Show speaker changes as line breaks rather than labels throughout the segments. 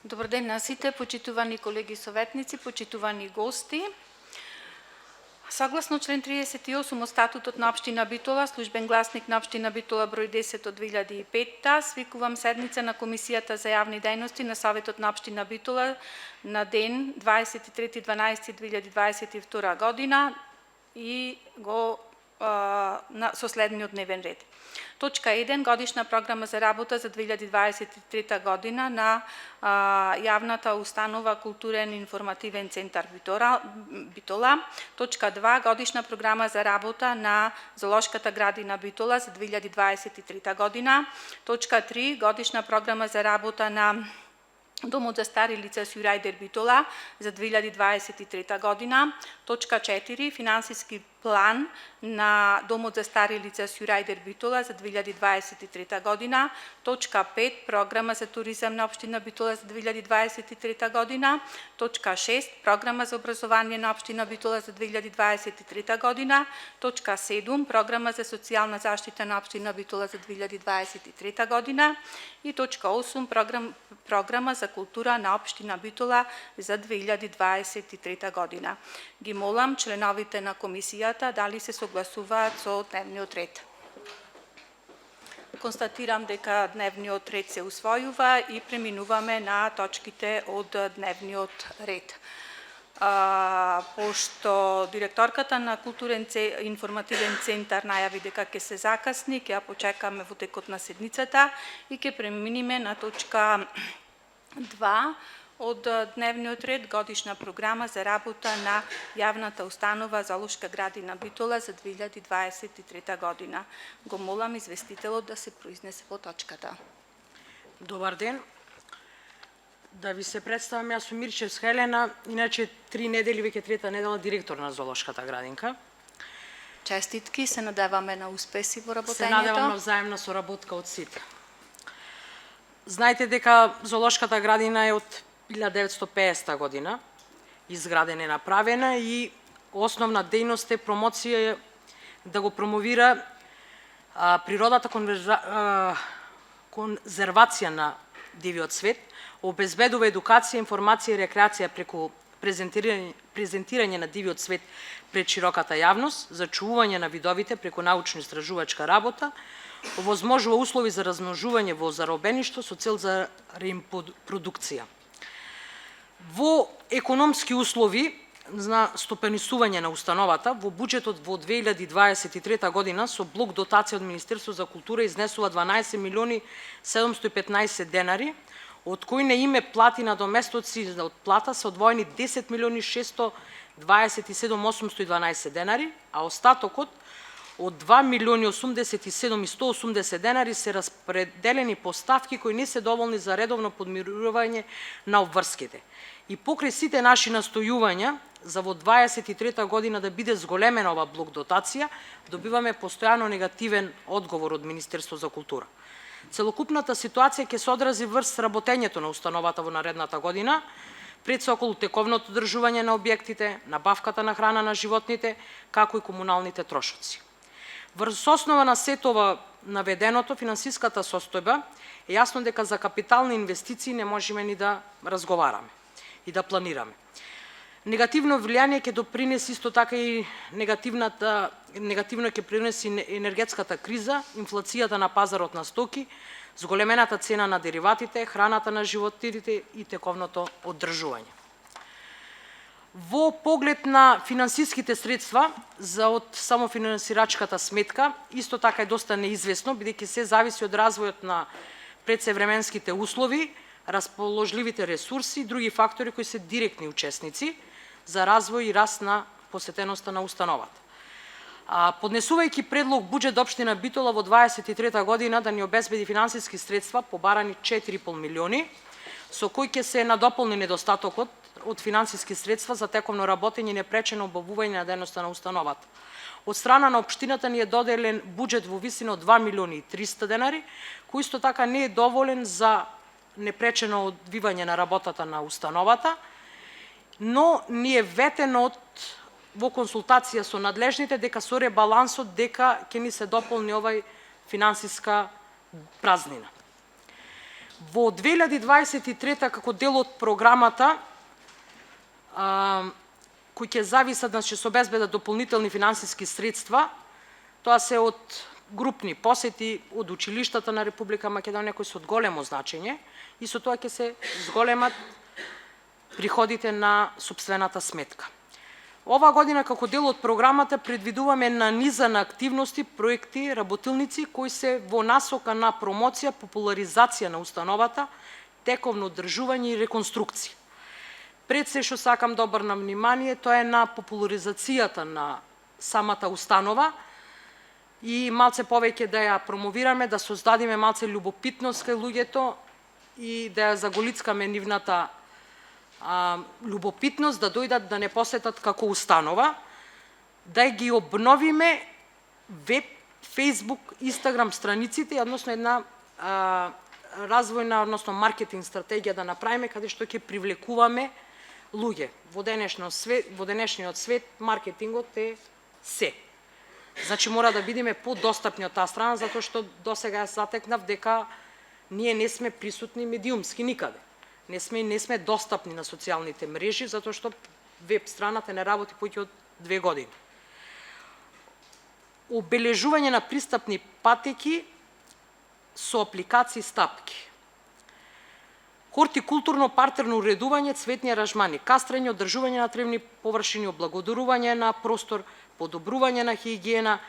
Добар ден на сите, почитувани колеги советници, почитувани гости. Согласно член 38 од статутот на општина Битола, службен гласник на општина Битола број 10 од 2005, свикувам седница на Комисијата за јавни дејности на Советот на општина Битола на ден 23.12.2022 година и го со следниот дневен ред. Точка 1. Годишна програма за работа за 2023 година на јавната установа Културен информативен центар Битола. Точка 2. Годишна програма за работа на Зоолошката градина Битола за 2023 година. Точка 3. Годишна програма за работа на Домот за стари лица Сјурајдер Битола за 2023 година. Точка 4. Финансиски план на Домот за стари лица Сјурајдер Битола за 2023 година. Точка 5. Програма за туризам на општина Битола за 2023 година. Точка 6. Програма за образование на општина Битола за 2023 година. Точка 7. Програма за социјална заштита на општина Битола за 2023 година. И точка 8. Програма за култура на општина Битола за 2023 година. Ги молам членовите на комисијата дали се согласуваат со дневниот ред. Констатирам дека дневниот ред се усвојува и преминуваме на точките од дневниот ред. Пошто директорката на Културен информативен центар најави дека ќе се закасни, ќе ја почекаме во текот на седницата и ќе преминиме на точка 2 од дневниот ред, годишна програма за работа на јавната установа Зоолошка градина Битола за 2023 година. Го молам известителот да се произнесе по точката.
Добар ден. Да ви се представам, јас сум Мирчевска Елена, иначе 3 недели, веќе трета недела, директор на Зоолошката градинка.
Честитки, се надеваме на успеси во работењето.
Се надевам на взаемна соработка од сите. Знаете дека Зоолошката градина е од 1950 година, изградена и направена и основна дејност е промоција да го промовира природата, конзервација на дивиот свет, обезбедува едукација, информација и рекреација преку презентирање на дивиот свет пред широката јавност, зачувување на видовите преку научно-истражувачка работа, овозможува услови за размножување во заробеништво со цел за реимпродукција. Во економски услови на стопанисување на установата, во буџетот во 2023 година со блок дотација од Министерството за култура изнесува 12 милиони 715 денари, од кои на име плати на доместоци од плата се одвоени 10 милиони 627 812 денари, а остатокот од 2 милиони 87 180 денари се распределени по ставки кои не се доволни за редовно подмирување на обврските. И покрај сите наши настојувања за во 2023 година да биде зголемена ова блок дотација, добиваме постојано негативен одговор од Министерство за култура. Целокупната ситуација ќе се одрази врз работењето на установата во наредната година, пред се околу тековното одржување на објектите, набавката на храна на животните, како и комуналните трошоци. Врз основа на сетова наведеното, финансиската состојба е јасно дека за капитални инвестиции не можеме ни да разговараме и да планираме. Негативно влијание ќе допринесе исто така и негативно ќе принесе енергетската криза, инфлацијата на пазарот на стоки, зголемената цена на дериватите, храната на животните и тековното одржување. Во поглед на финансиските средства за од самофинансирачката сметка, исто така е доста неизвестно, бидејќи се зависи од развојот на предсевременските услови, расположливите ресурси и други фактори кои се директни учесници за развој и раст на посетеноста на установата. Поднесувајќи предлог буџет општина Битола во 2023 година да ни обезбеди финансиски средства побарани 4,5 милиони, со кои ќе се надополни недостатокот од финансиски средства за тековно работење и непречено обавување на дејноста на установата. Од страна на општината ни е доделен буџет во висина од 2 милиони и 300 денари, кој исто така не е доволен за непречено одвивање на работата на установата, но ни е ветено во консултација со надлежните дека со ребалансот дека ќе ни се дополни овај финансиска празнина. Во 2023 како дел од програмата кои ќе зависат, значи се обезбедат дополнителни финансиски средства, тоа се од групни посети од училиштата на Република Македонија кои се од големо значење и со тоа ќе се зголемат приходите на сопствената сметка. Ова година како дел од програмата предвидуваме на низа на активности, проекти, работилници кои се во насока на промоција, популаризација на установата, тековно одржување и реконструкција. Пред се што сакам да обрнам внимание, тоа е на популаризацијата на самата установа и малце повеќе да ја промовираме, да создадиме малце љубопитност кај луѓето и да ја заголицкаме нивната љубопитност да дојдат да не посетат како установа, да ги обновиме веб, Facebook, Instagram страниците, односно една развојна, односно маркетинг стратегија да направиме каде што ќе привлекуваме луѓе. Во денешниот свет маркетингот е се. Значи мора да бидеме подостапни од таа страна затоа што досега ја затекнав дека ние не сме присутни медиумски никаде. Не сме достапни на социјалните мрежи затоа што веб страната не работи повеќе од 2 години. Обележување на пристапни патеки со апликации стапки. Хортикултурно партерно уредување, цветни аранжмани, кастрење, одржување на тревни површини, облагородување на простор, подобрување на хигиена,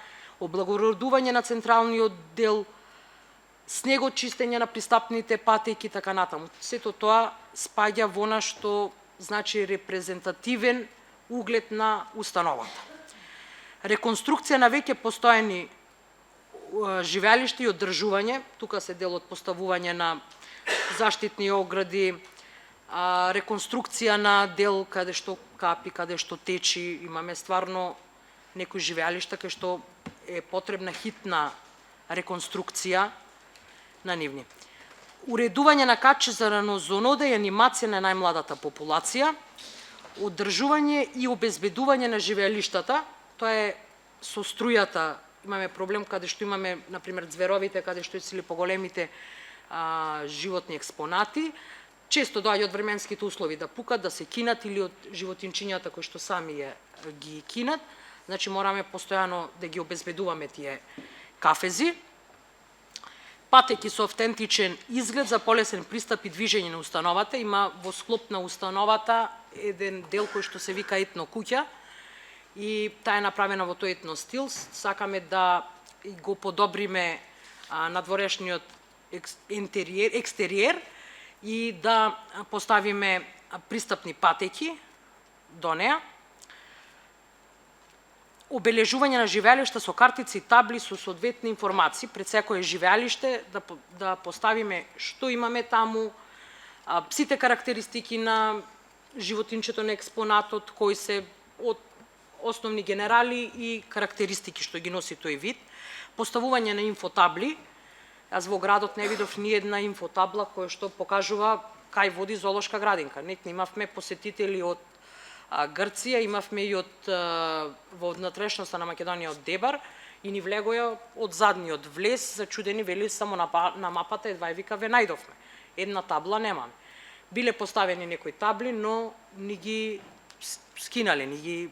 облагородување на централниот дел, снегочистење на пристапните патеки, така натаму. Сето тоа спаѓа во она што значи репрезентативен углед на установата. Реконструкција на веќе постојани живеалишта и одржување, тука се дел од поставување на заштитни огради, реконструкција на дел каде што капи, каде што течи, имаме стварно некои живеалишта кај што е потребна хитна реконструкција на нивни. Уредување на качи за ранозонода и анимација на најмладата популација, одржување и обезбедување на живеалиштата, тоа е со струјата, имаме проблем каде што имаме, например, ѕверовите, каде што се поголемите животни експонати, често доаѓа од временските услови да пукат, да се кинат или од животинчињата кои што сами ги кинат, значи мораме постојано да ги обезбедуваме тие кафези. Патеки со автентичен изглед за полесен пристап и движење на установата. Има во склоп на установата еден дел кој што се вика етно куќа и таа е направена во тој етно стил. Сакаме да го подобриме надворешниот екстериер и да поставиме пристапни патеки до неа. Обележување на живеалишта со картици и табли со соодветни информации пред секое живеалиште, да поставиме што имаме таму, сите карактеристики на животинчето на експонатот, кои се од основни генерали и карактеристики што ги носи тој вид, поставување на инфотабли. Јас во градот не видов ни една инфотабла која што покажува кај води зоолошка градинка. Нек имавме посетители од Грција, имавме и од во внатрешноста на Македонија од Дебар и ни влегоја од задниот влез, зачудени, вели само на мапата едва е вика ве најдовме. Една табла немаме. Биле поставени некои табли, но ни ги скинале, ни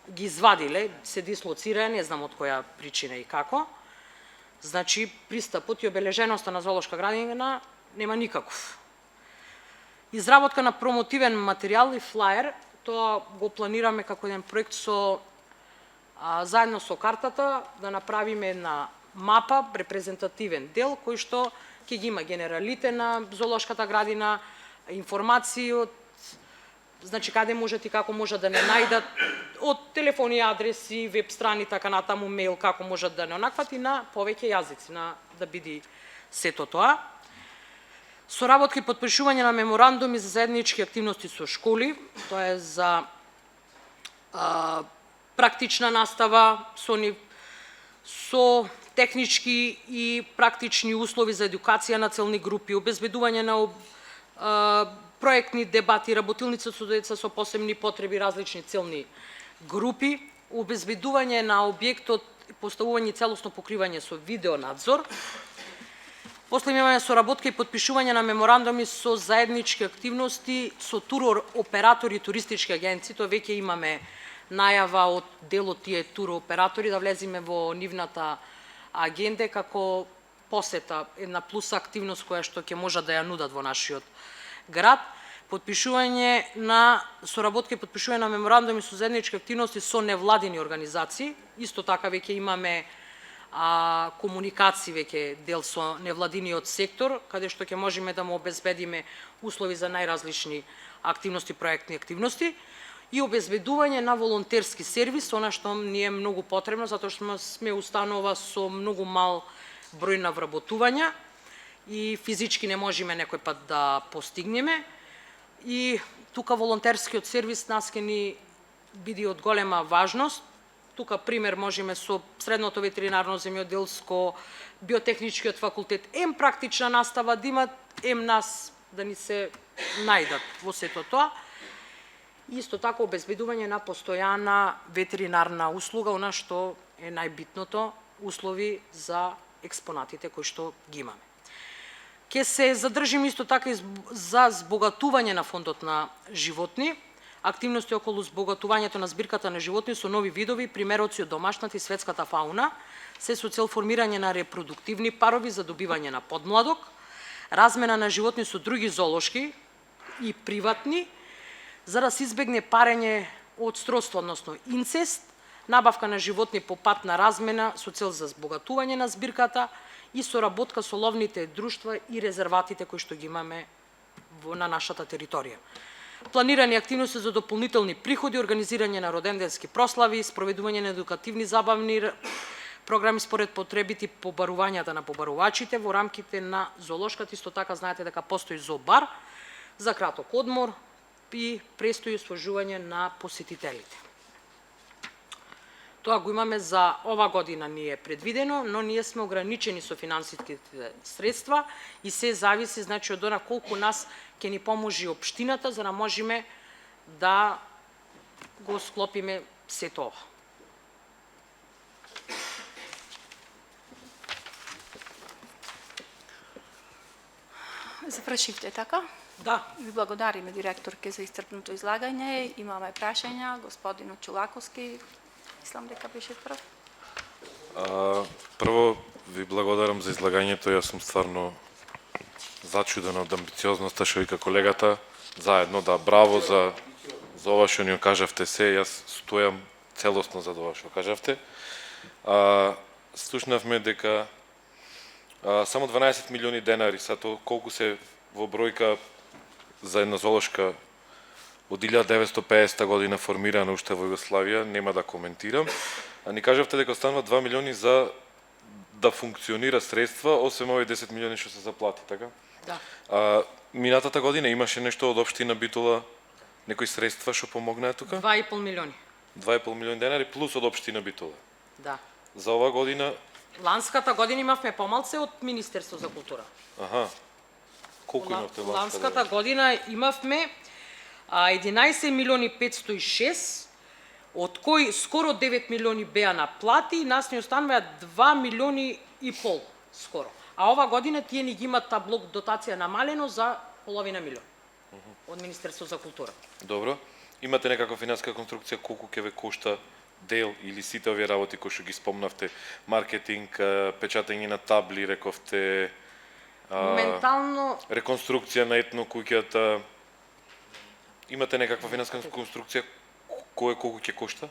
ги извадиле, се дислоцираа, не знам од која причина и како. Значи, пристапот и обележеноста на зоолошка градина нема никаков. Изработка на промотивен материјал и флаер, тоа го планираме како еден проект заедно со картата, да направиме една мапа, репрезентативен дел, кој што ќе ги има генералите на зоолошката градина, информации од, значи каде можат и како можат да не најдат, од телефони, адреси, веб страни, така натаму, мејл, како можат да не онакват и на повеќе јазици, да биде сето тоа. Соработка и потпишување на меморандуми за заеднички активности со школи, тоа е за практична настава со технички и практични услови за едукација на целни групи, обезбедување на проектни дебати, работилници со деца со посебни потреби, различни целни групи, обезбедување на објектот, поставување целосно покривање со видеонадзор, После имаме соработка и подпишување на меморандуми со заеднички активности со туроператори и туристички агенции. Тоа веќе имаме најава од дел од тие туроператори да влеземе во нивната агенда како посета, една плюс активност која што ќе можат да ја нудат во нашиот град. Подпишување на соработка и подпишување на меморандуми со заеднички активности со невладини организации. Исто така веќе имаме комуникации веќе дел со невладиниот сектор, каде што ќе можеме да му обезбедиме услови за најразлични активности, проектни активности и обезбедување на волонтерски сервис, она што ни е многу потребно, затоа што сме установа со многу мал број на вработувања и физички не можеме некој пат да постигнеме. И тука волонтерскиот сервис нас ќе ни биде од голема важност. Тука пример можеме со средното ветеринарно земјоделско, биотехничкиот факултет, практична настава да имат, нас да ни се најдат во сето тоа. Исто така обезбедување на постојана ветеринарна услуга, она што е најбитното, услови за експонатите кои што ги имаме. Ке се задржим исто така и за збогатување на фондот на животни, активности околу збогатувањето на збирката на животни со нови видови, примероци од домашната и светската фауна, се со цел формирање на репродуктивни парови за добивање на подмладок, размена на животни со други зоолошки и приватни, за да се избегне парење од сродство, односно инцест, набавка на животни по пат на размена со цел за збогатување на збирката и соработка со ловните друштва и резерватите кои што ги имаме на нашата територија. Планирани активности за дополнителни приходи, организирање на роденденски прослави, спроведување на едукативни забавни програми според потребите и побарувањата на побарувачите во рамките на зоолошката. Исто така знаете дека постои зообар за краток одмор и престои освежување на посетителите. Тоа го имаме за ова година ни е предвидено, но ние сме ограничени со финансиските средства и се зависи значи од она колку нас ќе ни поможи општината за да можеме да го склопиме сето ова.
Завршивте, така?
Да.
Ви благодариме, директорке, за исцрпното излагање. Имаме прашања. Господинот Чулаковски, мислам дека беше прв.
Прво ви благодарам за излагањето. Јас сум стварно зачуден од амбициозноста што вика колегата. Заедно, да, браво за ова што ни кажавте се. Јас стојам целосно за ова што кажавте. Слушнавме дека само 12 милиони денари, сато колку се во бројка за една зоолошка од 1950 година формирана уште во Југославија, нема да коментирам. А ни кажавте дека останува 2 милиони за да функционира средства, освен овие 10 милиони што се заплати, така?
Да.
Минатата година имаше нешто од општина Битола, некои средства што помогнаа тука?
2,5 милиони.
2,5 милиони денари плюс од општина Битола.
Да.
За ова година?
Ланската година имавме помалце од Министерство за култура.
Аха. Колку имавте
ланската година? Имавме 11 милиони 506, од кои скоро 9 милиони беа на плати и нас ни останува 2 милиони и пол скоро. А ова година тие ни ги имат таблок дотација намалено за половина милион од Министерство за култура.
Добро. Имате некаква финансиска конструкција колку ќе ве кошта дел или сите овие работи кои што ги спомнавте, маркетинг, печатење на табли, рековте,
моментално
реконструкција на етнокуќата. Имате некаква финансиска конструкција колку ќе кошта?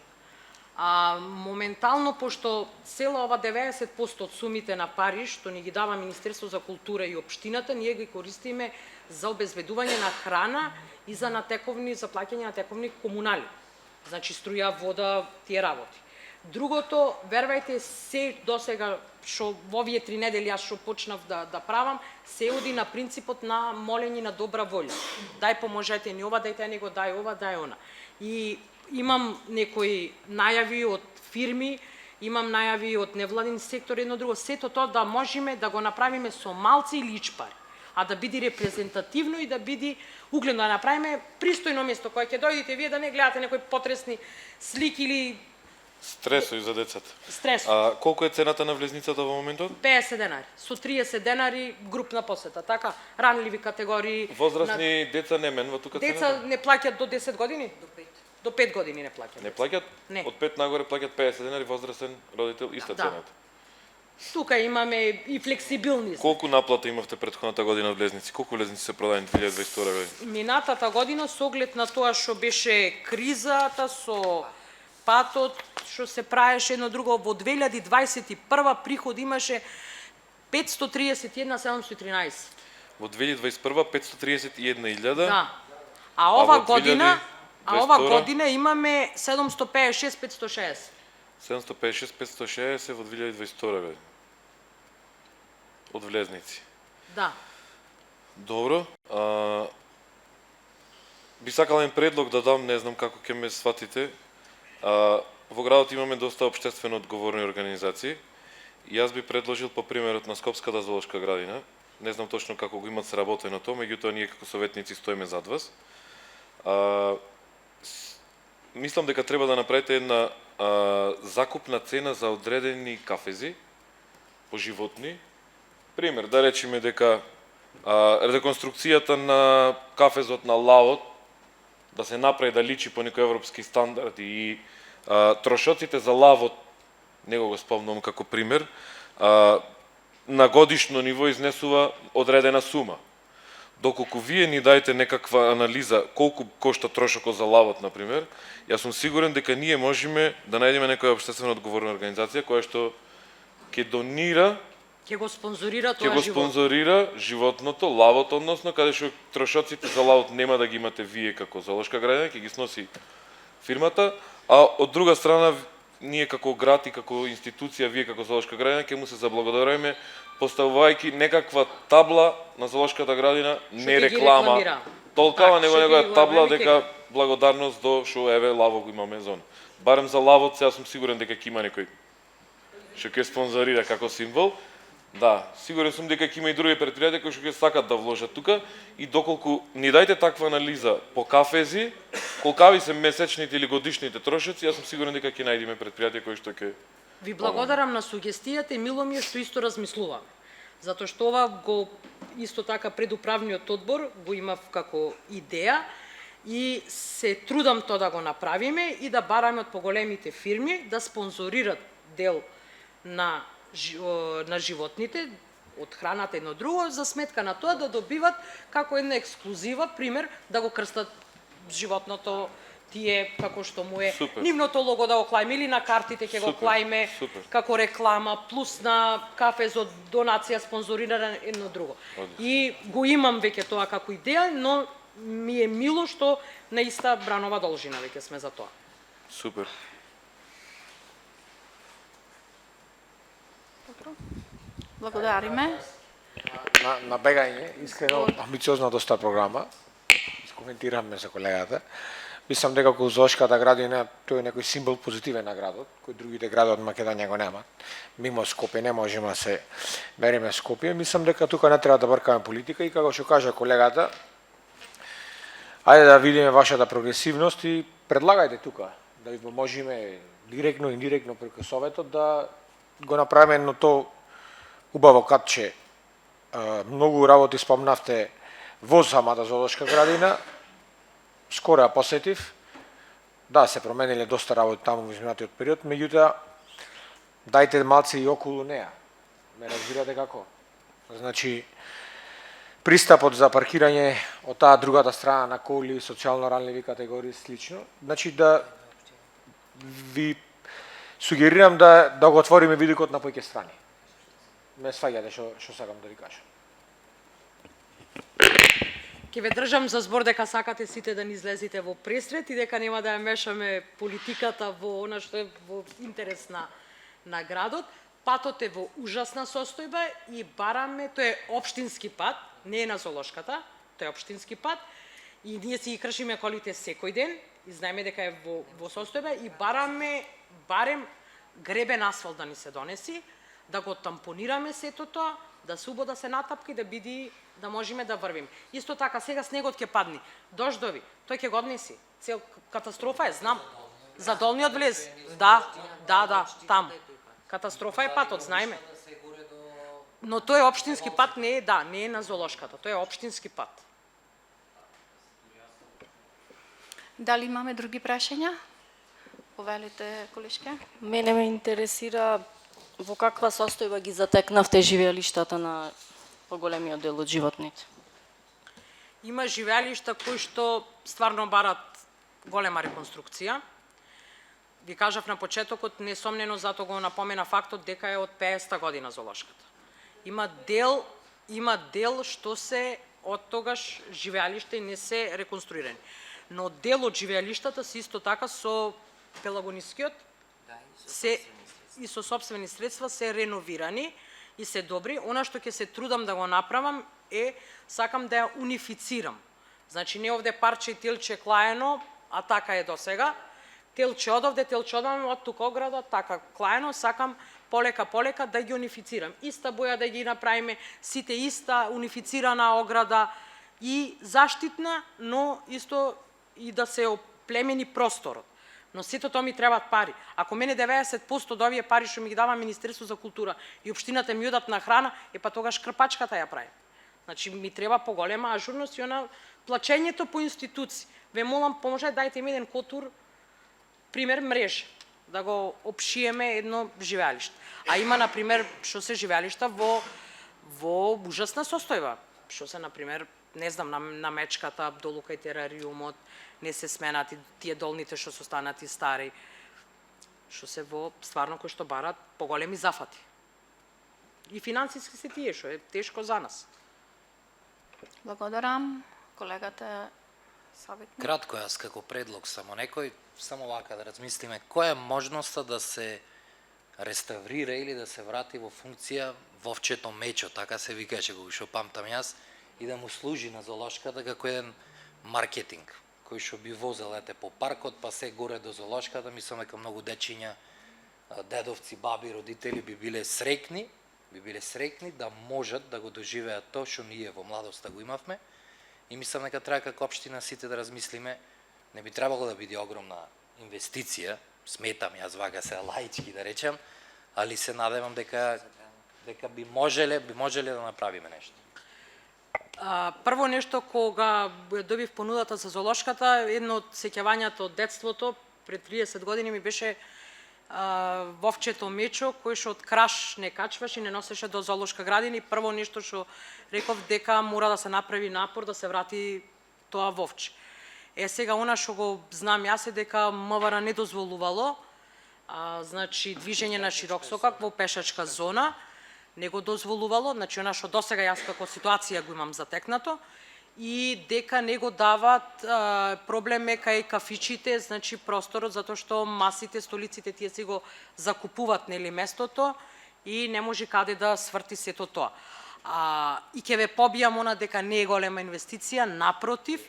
Моментално, пошто цела ова 90% од сумите на пари што ни ги дава Министерство за култура и општината, ние ги користиме за обезбедување на храна и за плаќање на тековни комунали. Значи струја, вода, тие работи. Другото, вервајте, се досега што во овие 3 недели јас што почнав да правам, се оди на принципот на молење на добра волја. Дај поможете ни ова, дајте него, дај ова, дај она. И имам некои најави од фирми, имам најави од невладин сектор, едно друго, сето тоа да можеме да го направиме со малци или ичпари, а да биде репрезентативно и да биде угледно, да направиме пристојно место кое ќе дојдете вие да не гледате некои потресни слики или
Стресови за децата.
Стрес.
Колку е цената на влезницата во моментот?
50 денари. Со 30 денари групна посета, така? Ранливи категории.
Возрастни деца не менува тука цената?
Деца не плаќат до 10 години? До 5 години не плаќат.
Не плаќат?
Не.
Од 5 нагоре плаќат 50 денари, возрастен родител иста
Да.
цената.
Тука имаме и флексибилни.
Колку наплата имавте претходната година влезници? Колку влезници се продадени 2022 година?
Минатата година со оглед на тоа што беше кризата со патот што се правеше едно друго во 2021 приход имаше 531.713.
Во 2021 531.000.
Да. А ова
во
година
2022
имаме 756.560.
756-560 во 2022 година. Од влезници.
Да.
Добро. Би сакал еден предлог да дам, не знам како ќе ме сватите. Во градот имаме доста општествено одговорни организации. И јас би предложил по примерот на Скопската зоолошка градина. Не знам точно како го имат сработено тоа, меѓутоа ние како советници стоиме зад вас. Мислам дека треба да направите една закупна цена за одредени кафези по животни. Пример, да речеме дека реконструкцијата на кафезот на лавот да се направи да личи по некои европски стандарди и трошоците за лавот, него го спомнувам како пример, на годишно ниво изнесува одредена сума. Доколку вие ни дајте некаква анализа колку кошта трошокот за лавот, например, јас сум сигурен дека ние можеме да најдеме некоја општествено одговорна организација која што ќе донира,
Ќе го спонзорира
ќе
тоа
го
живот.
спонзорира животното, лавот, односно, каде што трошоците за лавот нема да ги имате вие како зоолошка градина, ќе ги сноси фирмата, а од друга страна ние како град и како институција, вие како зоолошка градина ќе му се заблагодариме поставувајќи некаква табла на зоолошката градина, не
ќе ги
реклама.
рекламира.
Толкава
Так,
него
што ќе
негова
ги
табла
рекламира,
дека благодарност до што еве лавот го имаме зона. Барем за лавот сега сум сигурен дека ќе има некој што ќе спонзорира како символ. Да, сигурен сум дека ќе има и други претпријатија кои што ќе сакат да вложат тука и доколку ни дајте таква анализа по кафези, колкави се месечните или годишните трошоци, јас сум сигурен дека ќе најдеме претпријатија кои што ќе
Ви благодарам на сугестијата и мило ми е што исто размислуваме. Затоа што ова го исто така пред управниот одбор го имав како идеја и се трудам тоа да го направиме и да бараме од поголемите фирми да спонзорират дел на животните од храната едно друго за сметка на тоа да добиват како една ексклузива пример да го крстат животното тие како што му е
Супер.
нивното лого да го клајме или на картите ќе го
Супер,
клајме
супер.
како реклама плюс на кафезот донација спонзорирана едно друго.
Одлично.
И го имам веќе тоа како идеја, но ми е мило што на иста бранова должина веќе сме за тоа.
супер.
Благодариме.
На бегање, искрено амбициозна доста програма. Искоментираме за колегата. Мислам дека како зоошката градина тој е некој символ позитивен на градот, кој другите градови од Македонија го немат. Мимо Скопје не можеме да се мериме Скопје. Мислам дека тука не треба да бркаме политика и како што кажа колегата, ајде да видиме вашата прогресивност и предлагајте тука да ви можеме директно и индиректно преку советот да го направиме едно то убаво капче. Многу работи спомнавте во самата зоолошка градина. Скоро ја посетив. Да, се промениле доста работи таму во изминатиот период, меѓутоа дајте малце и околу неа. Ме разбирате како? Значи, пристапот за паркирање од таа другата страна на коли, социјално ранливи категории слично, значи да ви сугерирам да го отвориме видикот на поќе страни. Ме сваѓате што сакам да ви кажам.
Ќе ве држам за збор дека сакате сите да ни излезете во пресрет и дека нема да ја мешаме политиката во она што е во интерес на градот. Патот е во ужасна состојба и бараме, тој е општински пат, не е на зоолошката, тој е општински пат и ние си ги кршиме колите секој ден и знаеме дека е во состојба и бараме барем гребен асфалт да ни се донеси, да го тампонираме сето тоа, да се убо да се натапка и да биде да можеме да врвим. Исто така сега снегот ќе падне, дождови, тој ќе го однеси. Цел катастрофа е, знам. За долниот влез? Да, там. Катастрофа е патот, знаеме. Но тој општински пат не е, не е на зоолошката, тој е општински пат.
Дали имаме други прашања? Повелите, колешке.
Мене ме интересира во каква состојба ги затекнавте живеалиштата на поголемиот дел од животните?
Има живеалишта кои што стварно барат голема реконструкција. Ви кажав на почетокот, несомнено затоа го напомена фактот дека е од 50-та година зоолошката. Има дел што се од тогаш живеалишта и не се реконструирани. Но дел од живеалиштата се исто така со пелагонискиот и со сопствени средства се реновирани и се добри. Она што ќе се трудам да го направам е сакам да ја унифицирам. Значи не овде парче и телче клаено, а така е досега. Телче одовде, од тука ограда, така клаено, сакам полека да ги унифицирам. Иста боја да ги направиме, сите иста унифицирана ограда и заштитна, но исто и да се оплемени просторот. Но сето тоа ми требаат пари. Ако мене 90% од овие пари што ми ги дава Министерство за култура и општината ми одат на храна, па тогаш крпачката ја прави. Значи ми треба поголема ажурност и она плачењето по институции. Ве молам, поможе дајте ми еден котур, пример мрежа, да го опшиеме едно живеалиште. А има на пример што се живеалишта во ужасна состојба. Што се на пример, не знам, на мечката, долу кај терариумот, не се сменати тие долните што се останати стари, што се во стварно кои што барат поголеми зафати. И финансиски се тие, што е тешко за нас.
Благодарам. Колегата Советник.
Кратко, јас како предлог само некој, само вака да размислиме, која е можноста да се реставрира или да се врати во функција вовчето мечо, така се викаше го што памтам јас, и да му служи на зоолошката како еден маркетинг, кој што би возел по паркот, па се горе до зоолошката, мислам дека многу дечиња, дедовци, баби, родители би биле среќни да можат да го доживеат тоа што ние во младоста го имавме. И мислам дека треба како општина сите да размислиме, не би требало да биде огромна инвестиција, сметам јас вака се лаички да речем, али се надевам дека би можеле да направиме нешто.
Прво нешто, кога добив понудата за зоолошката, едно од сеќавањата од детството, пред 30 години ми беше вовчето мечо, кој што од краш не качваше и не носеше до зоолошка градина. И прво нешто што реков дека мора да се направи напор да се врати тоа вовче. Сега она што го знам јас е дека МВР не дозволувало значи движење на широк сокак во пешачка зона, не го дозволувало, значи она што досега јас како ситуација го имам затекнато, и дека не го дават проблем е кај кафичите, значи просторот, затоа што масите, столиците тие си го закупуваат нели местото и не може каде да сврти сето тоа. И ќе ве побијам она дека не е голема инвестиција, напротив,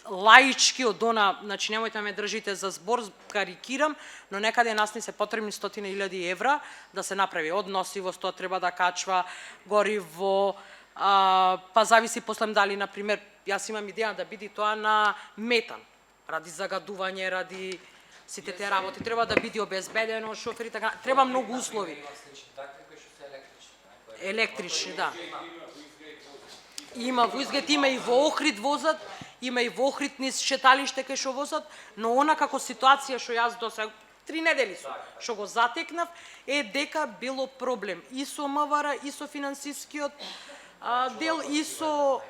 лаички од она, значи немојте да ме држите за збор, карикирам, но некаде нас не се потребни 100.000 евра да се направи односивост, тоа треба да качва гориво, па зависи после дали, например, јас имам идеја да биде тоа на метан, ради загадување, ради сите те работи, треба да биде обезбедено, шофери, така, треба многу услови. Електрични, да. Има во Изгрет, има и во Охрид возат, има и во Охрид низ шеталиште кај што возат, но она како ситуација што јас досега 3 недели што го затекнав е дека било проблем и со МВР, и со финансискиот дел, и со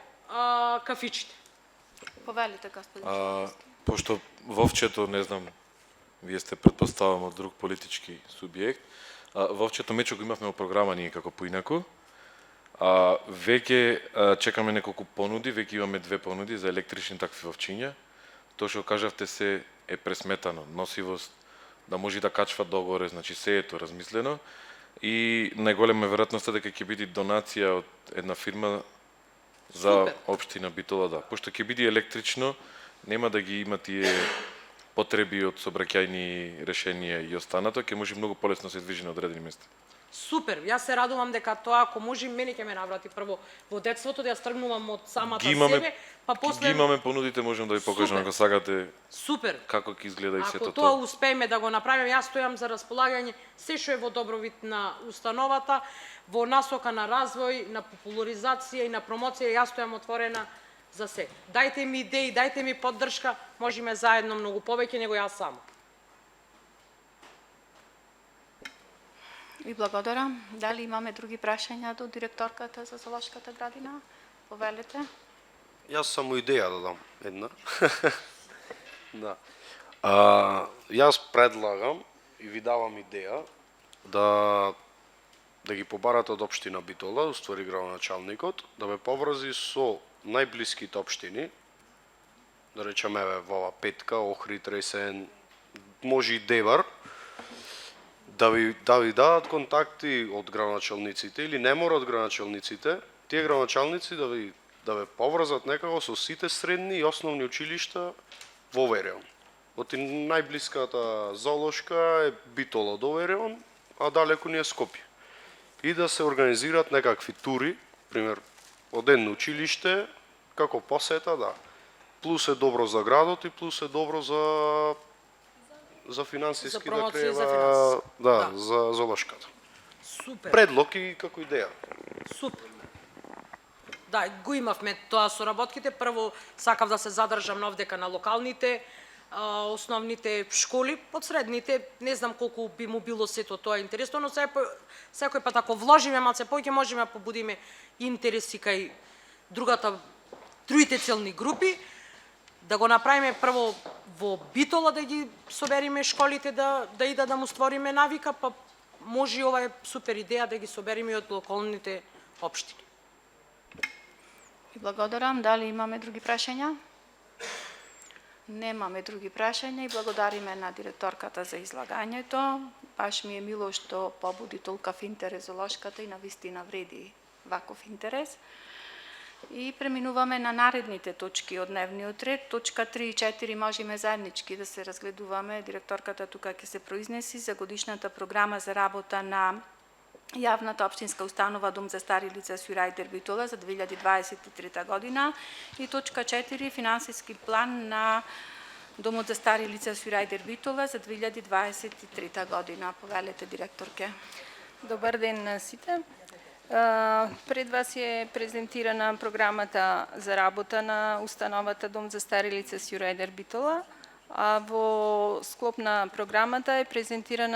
кафичите.
Повелите, господин.
Пошто вовчето, не знам, вие сте предпоставам од друг политички субјект, вовчето мечо го имавме во програма ние како поинаку. Веќе чекаме неколку понуди, веќе имаме 2 понуди за електрични такви вовчиња. Тоа што кажавте се е пресметано, носивост, да може да качва догоре, значи се е тоа размислено. И најголема веројатноста дека ќе биде донација од една фирма за општина Битола, да. Пошто ќе биде електрично, нема да ги има тие потреби од сообраќајни решенија и останато, ќе може многу полесно се движи на одредени места.
Супер, јас се радувам дека тоа ако може мене ќе ме наврати прво во детството да ја стргнувам од самата себе, па после
Ги имаме понудите, можем да ви покажам
Супер.
ако сакате
Супер.
како ќе изгледа и сето
Ако тоа
тоа.
успееме да го направиме, јас стојам за располагање се што е во добровит на установата, во насока на развој, на популаризација и на промоција, јас стојам отворена за се. Дајте ми идеи, дајте ми поддршка, можеме заедно многу повеќе него јас само.
Ви благодарам. Дали имаме други прашања до директорката за зоолошката градина? Повелете.
Јас само идеја да дам една. Да. Јас предлагам и ви давам идеја да ги побарате од општина Битола, уствари градоначалникот, да ме поврзи со најблиските општини, да речеме во ова Петка, Охрид, Ресен, може и Девар, да ви дадат контакти од градоначалниците или не мора од градоначалниците, тие градоначалници да ве поврзат некако со сите средни и основни училишта во овој район. Оти најблиската зоолошка е Битола до овој район, а далеку ни е Скопје. И да се организираат некакви тури, пример, од едно училиште, како посета, да. Плюс е добро за градот и плюс е добро за финансиски
За промоција и за
крива,
финанси.
да, за зоолошката.
Супер.
Предлог и како идеја.
Супер. Да, го имавме тоа со работките. Прво сакав да се задржам на овдека на локалните, основните школи, под средните, не знам колку би му било сето тоа интересно, но секој пат ако вложиме малце повеќе можеме да побудиме интереси кај другите целни групи, да го направиме прво во Битола да ги собериме школите да идат да му створиме навика, па може и ова е супер идеја да ги собериме од локалните општини.
Ви благодарам. Дали имаме други прашања? Немаме други прашања и благодариме на директорката за излагањето. Баш ми е мило што побуди толкав интерес зоолошката и навистина вреди ваков интерес. И преминуваме на наредните точки од дневниот ред. Точка 3 и 4 можеме заеднички да се разгледуваме. Директорката тука ќе се произнеси за годишната програма за работа на јавната општинска установа Дом за стари лица Сјурајдер Битола за 2023 година и точка 4 финансиски план на Домот за стари лица Сјурајдер Битола за 2023 година. Повелете, директорке.
Добар ден на сите. Пред вас е презентирана програмата за работа на установата Дом за стари лица Сјурајдер Битола, а во склоп на програмата е презентиран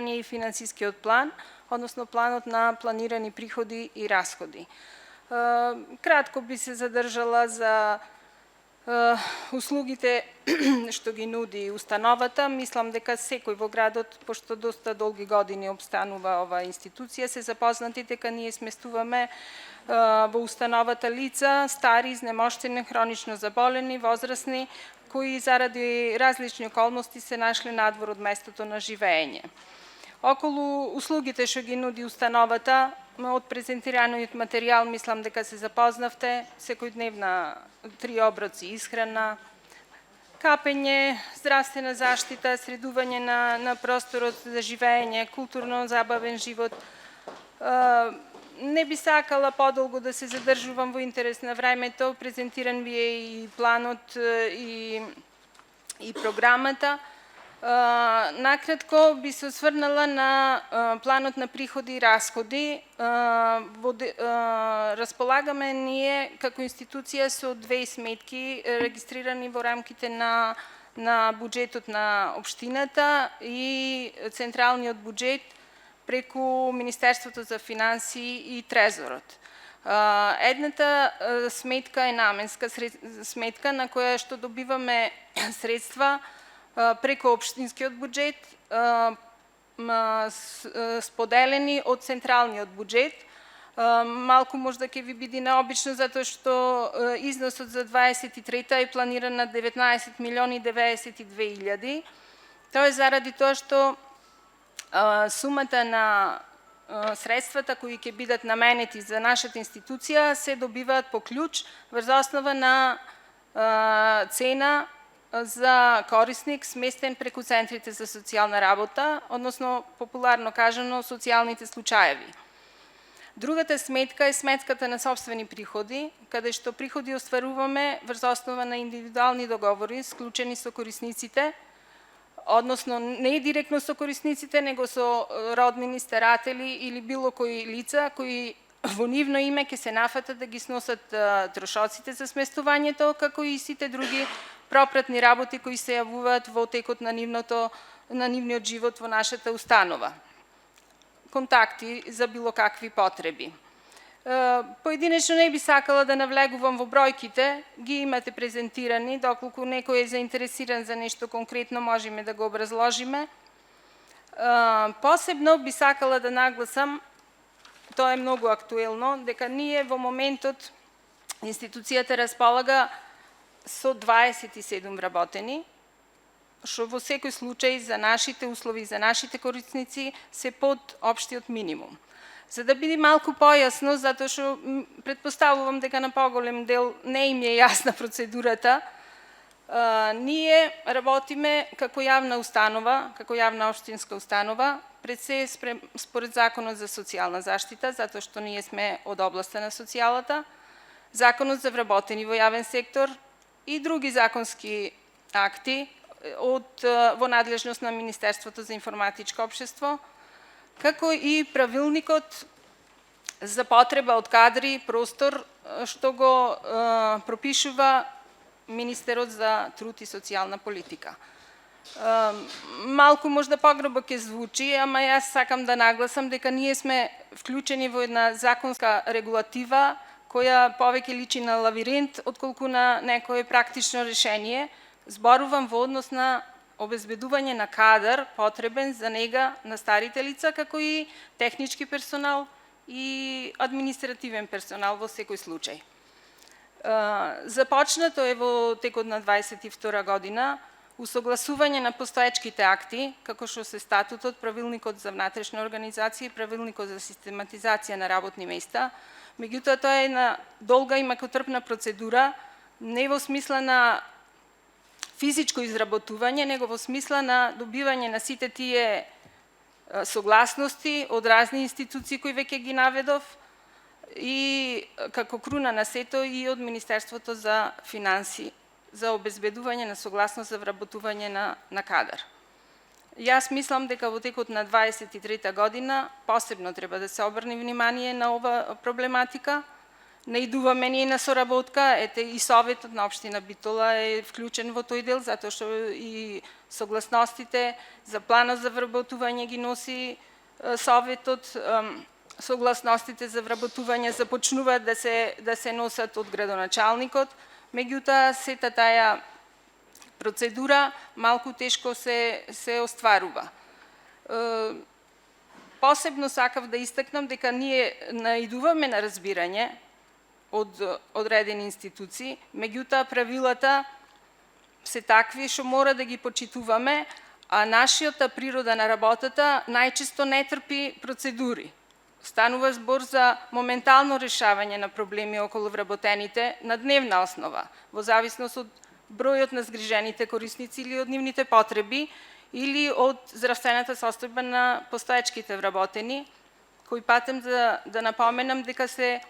и финансискиот план, односно планот на планирани приходи и расходи. Кратко би се задржала за услугите што ги нуди установата. Мислам дека секој во градот, пошто доста долги години обстанува ова институција, се запознати дека ние сместуваме во установата лица, стари, изнемоштени, хронично заболени, возрастни, кои заради различни околности се нашле надвор од местото на живење. Околу услугите што ги нуди установата, од презентираниот материјал мислам дека се запознавте, секојдневна 3 оброци исхрана, капење, здравствена заштита, средување на просторот за живење, културно-забавен живот. Не би сакала подолго да се задржувам во интерес на времето, презентиран ви е и планот и програмата. Накратко би се осврнала на планот на приходи и расходи. Располагаме ние како институција со 2 сметки регистрирани во рамките на буџетот на општината и централниот буџет преку Министерството за финансии и Трезорот. Едната сметка е наменска сметка на која што добиваме средства преку општинскиот буџет, споделени од централниот буџет. Малку можда ќе ви биде необично затоа што износот за 23-та е планиран на 19 милиони 92 илјади. Тоа е заради тоа што сумата на средствата кои ќе бидат наменети за нашата институција се добиваат по клjuč врз основа на цена за корисник сместен преку центрите за социјална работа, односно популарно кажано социјалните случаеви. Другата сметка е сметката на собствени приходи, каде што приходи остваруваме врз основа на индивидуални договори склучени со корисниците, односно не директно со корисниците, него со роднини, старатели или било кои лица кои во нивно име ќе се нафатат да ги сносат трошоците за сместувањето, како и сите други пропратни работи кои се јавуваат во текот на нивниот живот во нашата установа. Контакти за било какви потреби. Поединечно не би сакала да навлегувам во бројките, ги имате презентирани, доколку некој е заинтересиран за нешто конкретно можеме да го образложиме. Посебно би сакала да нагласам, тоа е многу актуелно, дека ние во моментот институцијата располага со 27 вработени, што во секој случај за нашите услови, за нашите корисници се под општиот минимум. За да биде малку појасно, затоа што претпоставувам дека на поголем дел не им е јасна процедурата, ние работиме како јавна установа, како јавна општинска установа, пред се според Законот за социјална заштита, затоа што ние сме од областа на социјалата, Законот за вработени во јавен сектор и други законски акти во надлежност на Министерството за информатичко општество, како и правилникот за потреба од кадри, простор, што го пропишува Министерот за труд и социјална политика. Малку можда погребо ќе звучи, ама јас сакам да нагласам дека ние сме вклучени во една законска регулатива која повеќе личи на лавиринт, отколку на некое практично решение. Зборувам во однос на обезбедување на кадар потребен за нега на старите лица, како и технички персонал и административен персонал во секој случај. Започнато е во текот на 22 година усогласување на постоечките акти, како што се статутот, правилникот за внатрешна организација и правилникот за систематизација на работни места. Меѓутоа, тоа е една долга и макотрпна процедура, не во смисла на физичко изработување, него во смисла на добивање на сите тие согласности од разни институции кои веќе ги наведов и како круна на сето и од Министерството за финанси за обезбедување на согласност за вработување на кадар. Јас мислам дека во текот на 23 година посебно треба да се обрне внимание на ова проблематика. Наидуваме ние на соработка, ете и Советот на општина Битола е вклучен во тој дел, затоа што и согласностите за планот за вработување ги носи Советот, согласностите за вработување започнуваат да се носат од градоначалникот, меѓутоа сета таа процедура малку тешко се остварува. Посебно сакав да истакнам дека ние наидуваме на разбирање од одредени институции, меѓутоа правилата се такви што мора да ги почитуваме, а нашата природа на работата најчесто не трпи процедури. Станува збор за моментално решавање на проблеми околу вработените на дневна основа, во зависност од бројот на згрижените корисници или од нивните потреби, или од здравствената состојба на постоечките вработени, кои патем да напоменам дека се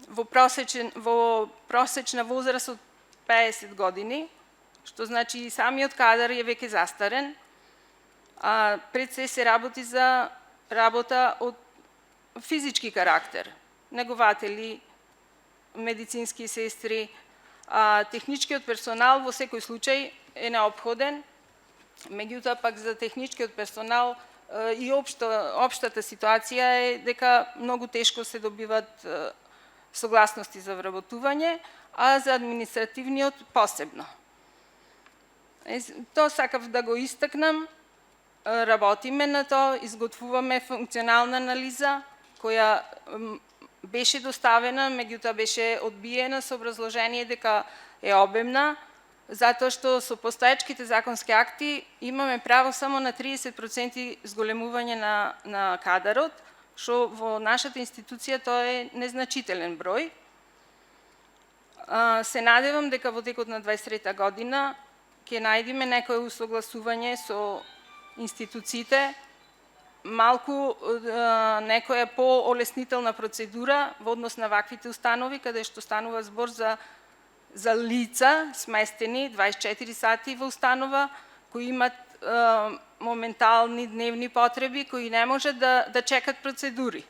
во просечна возраст од 50 години, што значи и самиот кадар е веќе застарен, а пред се работи за работа од физички карактер, негователи, медицински сестри, техничкиот персонал во секој случај е неопходен, меѓутоа пак за техничкиот персонал и општата ситуација е дека многу тешко се добиват согласности за вработување, а за административниот посебно. Тоа сакав да го истакнам, работиме на тоа, изготвуваме функционална анализа, која беше доставена, меѓутоа беше одбиена со образложение дека е обемна, затоа што со постоечките законски акти имаме право само на 30% зголемување на кадарот, што во нашата институција тоа е незначителен број. Се надевам дека во текот на 23 година ќе најдеме некое усогласување со институциите, малку некоја поолеснителна процедура во однос на ваквите установи, каде што станува збор за лица сместени 24 сати во установа, кои имат моментални дневни потреби, кои не може да чекат процедури.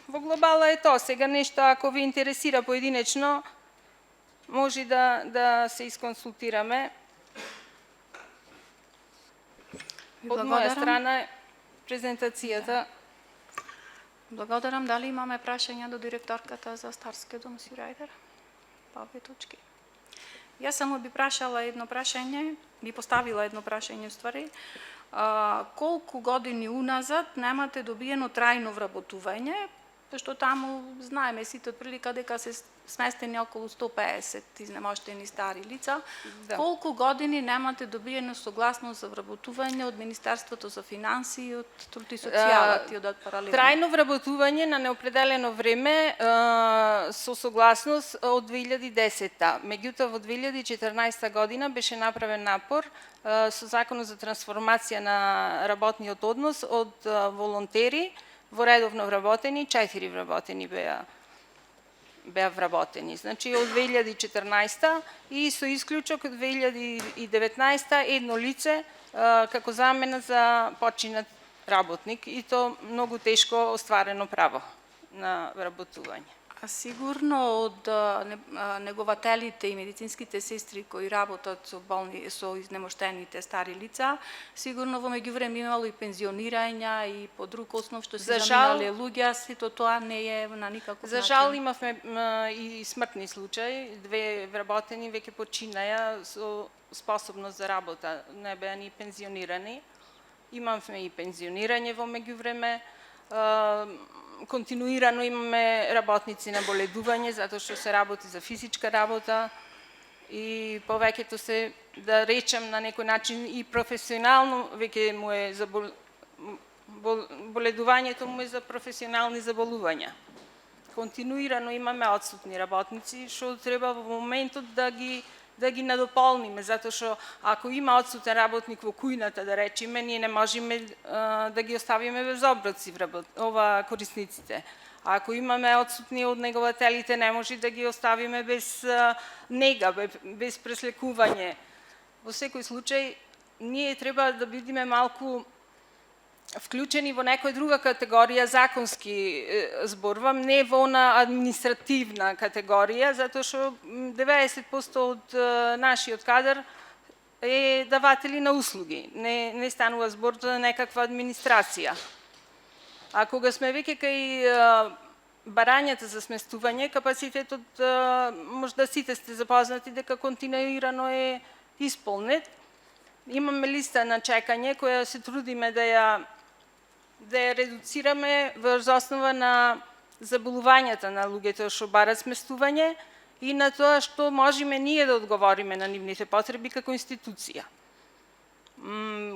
Во глобала е тоа. Сега нешто, ако ви интересира поединечно, може да се исконсултираме. Од моја страна презентацијата.
Благодарам. Дали имаме прашања до директорката за Старски дом Сјурајдер? Па овие точки. Јас само би прашала едно прашање, би поставила едно прашање ствари. Колку години уназад немате добиено трајно вработување, пошто таму знаеме сите отприлика дека се сместени околу 150 изнемоштени стари лица.
Да.
Колку години немате добиено согласност за вработување од Министерството за финансии, од труд и социјалата и од паралелно?
Трајно вработување на неопределено време со согласност од 2010-та. Меѓутоа во 2014 година беше направен напор со Законот за трансформација на работниот однос од волонтери во редовно вработени, 4 вработени беа вработени. Значи од 2014 и со исклучок од 2019 едно лице како замена за починат работник и то многу тешко остварено право на вработување.
А сигурно од негователите и медицинските сестри кои работат со изнемоштените стари лица, сигурно во меѓувреме имало и пензионирања и по друг основ што се заминале луѓе, сето тоа не е на никаков начин.
За жал имавме и смртни случаи, 2 вработени веќе починаја со способност за работа, не беа ни пензионирани. Имавме и пензионирање во меѓувреме. Континуирано имаме работници на боледување, затоа што се работи за физичка работа и повеќето се, да речем на некој начин, и професионално веќе му е за боледувањето му е за професионални заболувања. Континуирано имаме отсутни работници, што треба во моментот да ги надополниме, затоа што ако има отсутен работник во кујната, да речеме, ние не можеме да ги оставиме без оброци корисниците. А ако имаме отсутни од негователите, не може да ги оставиме без нега, без преслекување. Во секој случај, ние треба да бидеме малку вклучени во некоја друга категорија, законски зборувам, не во она административна категорија, затоа што 90% од нашиот кадар е даватели на услуги. Не станува збор за некаква администрација. А кога сме веќе кај барањата за сместување, капацитетот, можда сите сте запознати дека континуирано е исполнет. Имаме листа на чекање која се трудиме да ја редуцираме врз основа на заболувањата на луѓето што барат сместување и на тоа што можеме ние да одговориме на нивните потреби како институција.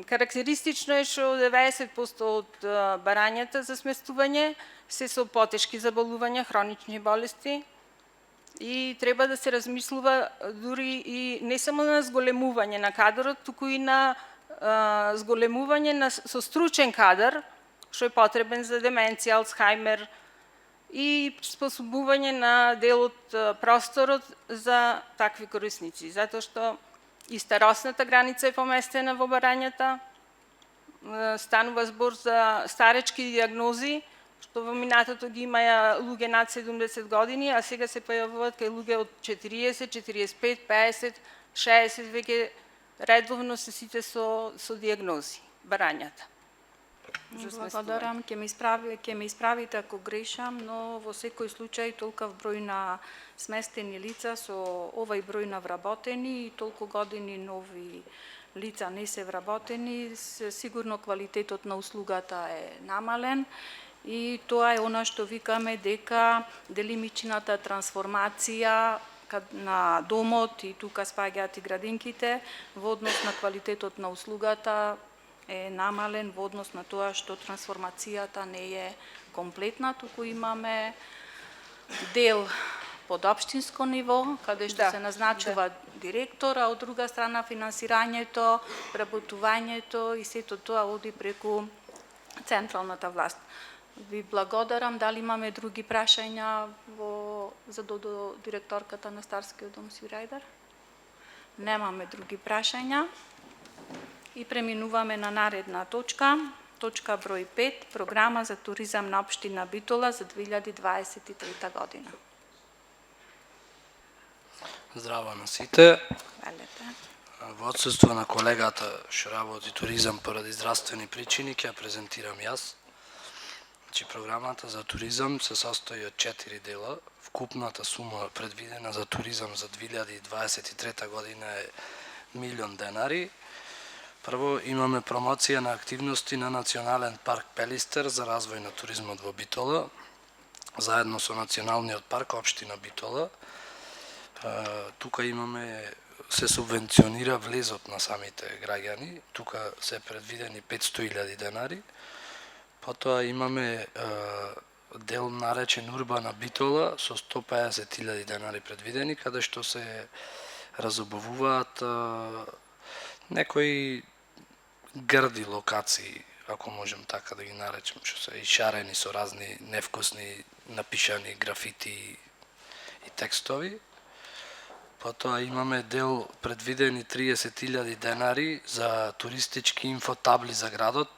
Карактеристично е што 90% од барањата за сместување се со потешки заболувања, хронични болести и треба да се размислува дури и не само на зголемување на кадарот, туку и на зголемување со стручен кадар, што е потребен за деменција, Алцхаймер и способување на дел од просторот за такви корисници, затоа што и старосната граница е поместена во барањата, станува збор за старечки диагнози, што во минатото ги имаја луѓе над 70 години, а сега се појавуваат кај луѓе од 40, 45, 50, 60, веќе редовно се сите со диагнози, барањата.
Благодарам, ќе ме исправите ако грешам, но во секој случај толков број на сместени лица со овај број на вработени и толку години нови лица не се вработени, сигурно квалитетот на услугата е намален и тоа е она што викаме дека делимичната трансформација на домот и тука спаѓаат и градинките во однос на квалитетот на услугата е намален во однос на тоа што трансформацијата не е комплетна, туку имаме дел подопштинско ниво, каде што
Да,
се назначува директор, а од друга страна финансирањето, работувањето и сето тоа оди преку централната власт. Ви благодарам. Дали имаме други прашања за директорката на Старскиот дом Свирајдар? Немаме други прашања. И преминуваме на наредна точка. Точка број 5. Програма за туризам на општина Битола за 2023 година.
Здраво на сите.
Велете.
Во отсутство на колегата што работи туризам поради здравствени причини, ќе ја презентирам јас. Значи, програмата за туризам се состои од 4 дела. Вкупната сума предвидена за туризам за 2023 година е 1 милион денари. Прво имаме промоција на активности на Национален парк Пелистер за развој на туризмот во Битола, заедно со Националниот парк општина Битола. Тука имаме се субвенционира влезот на самите граѓани, тука се предвидени 500.000 денари. Потоа имаме дел наречен Урбана Битола со 150.000 денари предвидени, каде што се разобавуваат некои грди локации, ако можем така да ги наречем, што се ишарени со разни невкусни напишани графити и текстови. Потоа имаме дел предвидени 30.000 денари за туристички инфотабли за градот,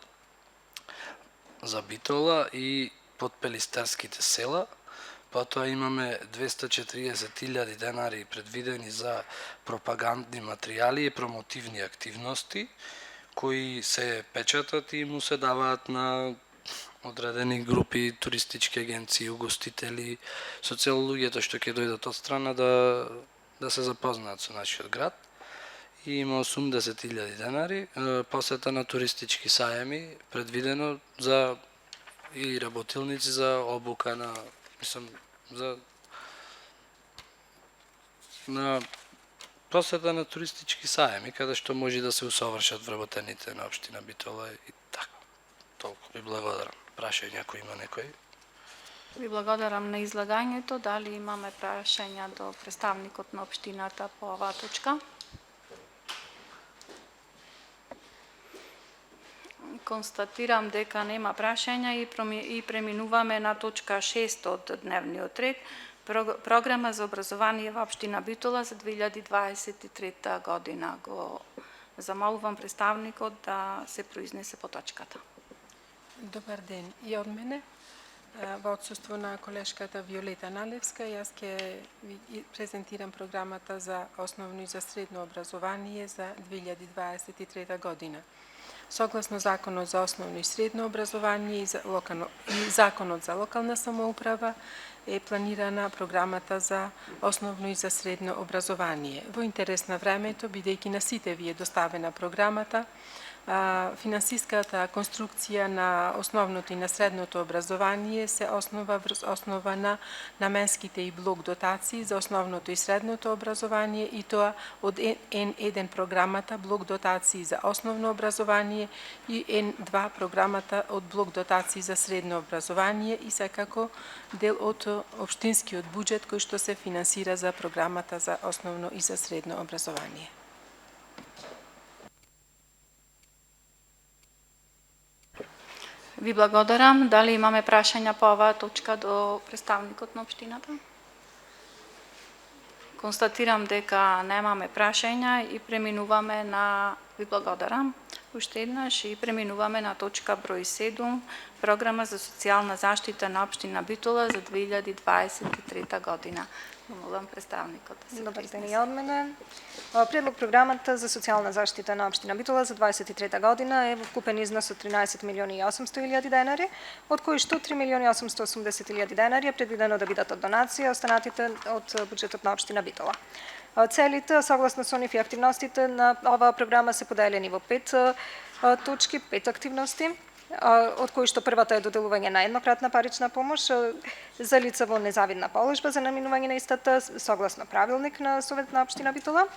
за Битола и подпелистерските села. Потоа имаме 240.000 денари предвидени за пропагандни материјали и промотивни активности, кои се печатат и му се даваат на одредени групи, туристички агенции, угостители, со цел луѓето што ќе дојдат од страна да се запознаат со нашиот град. И има 80.000 денари посета на туристички сајами, предвидено за и работилници за обука на посета на туристички сајами, каде што може да се усовршат вработените на општина Битола и така. Толку ви благодарам. Прашање ако има некој.
Ви благодарам на излагањето. Дали имаме прашања до представникот на општината по оваа точка? Констатирам дека нема прашања и преминуваме на точка 6 од дневниот ред. Програма за образование во општина Битола за 2023 година. Го замолувам представникот да се произнесе по точката.
Добар ден и од мене. Во отсуство на колешката Виолета Налевска, јас ќе ви презентирам програмата за основно и за средно образование за 2023 година. Согласно Законот за основно и средно образование и Законот за локална самоуправа е планирана програмата за основно и за средно образование. Во интерес на времето, бидејќи на сите ви е доставена програмата, финансиската конструкција на основното и на средното образование се основа врз основа на наменските и блок дотации за основното и средното образование и тоа од N1 програмата блок дотации за основно образование и N2 програмата од блок дотации за средно образование и секако дел од општинскиот буџет кој што се финансира за програмата за основно и за средно образование.
Ви благодарам. Дали имаме прашања по оваа точка до представникот на општината? Констатирам дека немаме прашања и преминуваме на... Ви благодарам. Уште еднаш и преминуваме на точка број 7, програма за социјална заштита на општина Битола за 2023 година. Молам представникот да се
Добар ден и од мене. Предлог програмата за социјална заштита на општина Битола за 2023 година е во вкупен износ од 13 милиони и 800 илјади денари, од кои што 3 милиони 880 илјади денари е предвидено да бидат од донација, останатите од буџетот на општина Битола. Целите, согласно со нив и активностите на оваа програма се поделени во 5 точки, 5 активности, од кои што првата е доделување на еднократна парична помош за лица во незавидна положба за наминување на истата согласно правилник на Совет на општина Битола.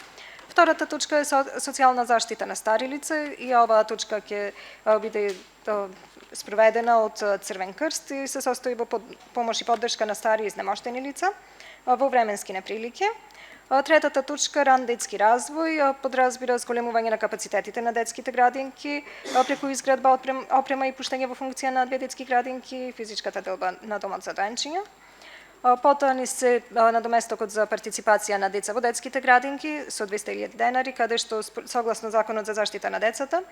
Втората точка е социјална заштита на стари лица и оваа точка ќе биде спроведена од Црвен крст и се состои во помош и поддршка на стари и изнемоштени лица во временски неприлики. Третата точка, ран детски развој, подразбира зголемување на капацитетите на детските градинки преку изградба, опрема и пуштање во функција на 2 детски градинки, физичката делба на домот за доенчиња. Потоа ни се надоместокот за партиципација на деца во детските градинки со 200.000 денари, каде што согласно Законот за заштита на децата,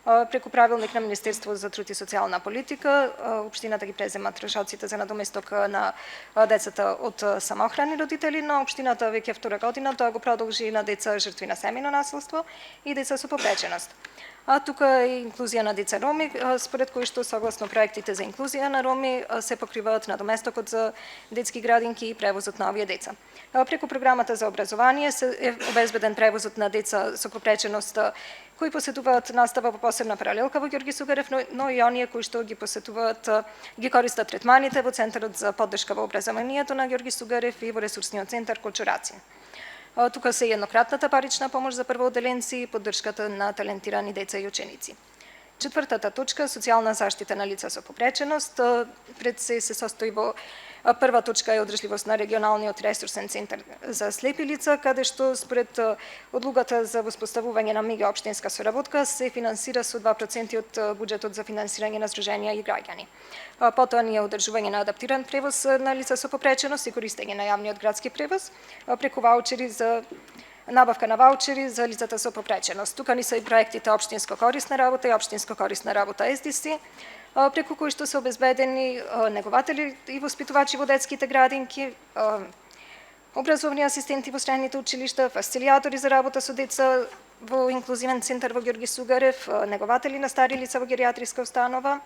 преку правилник на Министерство за труд и социјална политика, општината ги презема трошоците за надоместок на децата од самоохрани родители, но општината веќе втора година тоа го продолжи на деца жртви на семејно насилство и деца со попреченост. А тука е инклузија на деца роми, според кои што согласно проектите за инклузија на роми се покриваат надоместокот за детски градинки и превозот на овие деца. Преку програмата за образование е обезбеден превозот на деца со попреченост кои посетуваат настава во посебна паралелка во Ѓорги Сугарев, но и оние кои што ги посетуваат, ги користат третманите во Центарот за поддршка во образованието на Ѓорги Сугарев и во ресурсниот центар Кочураци. Тука се еднократната парична помош за првооделенци и поддршката на талентирани деца и ученици. Четвртата точка, социјална заштита на лица со попреченост, пред се состои во прва точка е одржливост на регионалниот ресурсен центар за слепи лица, каде што според одлугата за воспоставување на меѓуопштинска соработка се финансира со 2% од буџетот за финансирање на здруженија и граѓани. Потоа ни е одржување на адаптиран превоз на лица со попреченост и користење на јавниот градски превоз преку ваучери за набавка на ваучери за лицата со попреченост. Тука ни се и проектите општинско корисна работа и општинско корисна работа СДС, преку кои што се обезбедени негователи и воспитувачи во детските градинки, образовни асистенти во средните училишта, фасилитатори за работа со деца во инклузивен центар во Ѓорги Сугарев, негователи на стари лица во геријатриска установа,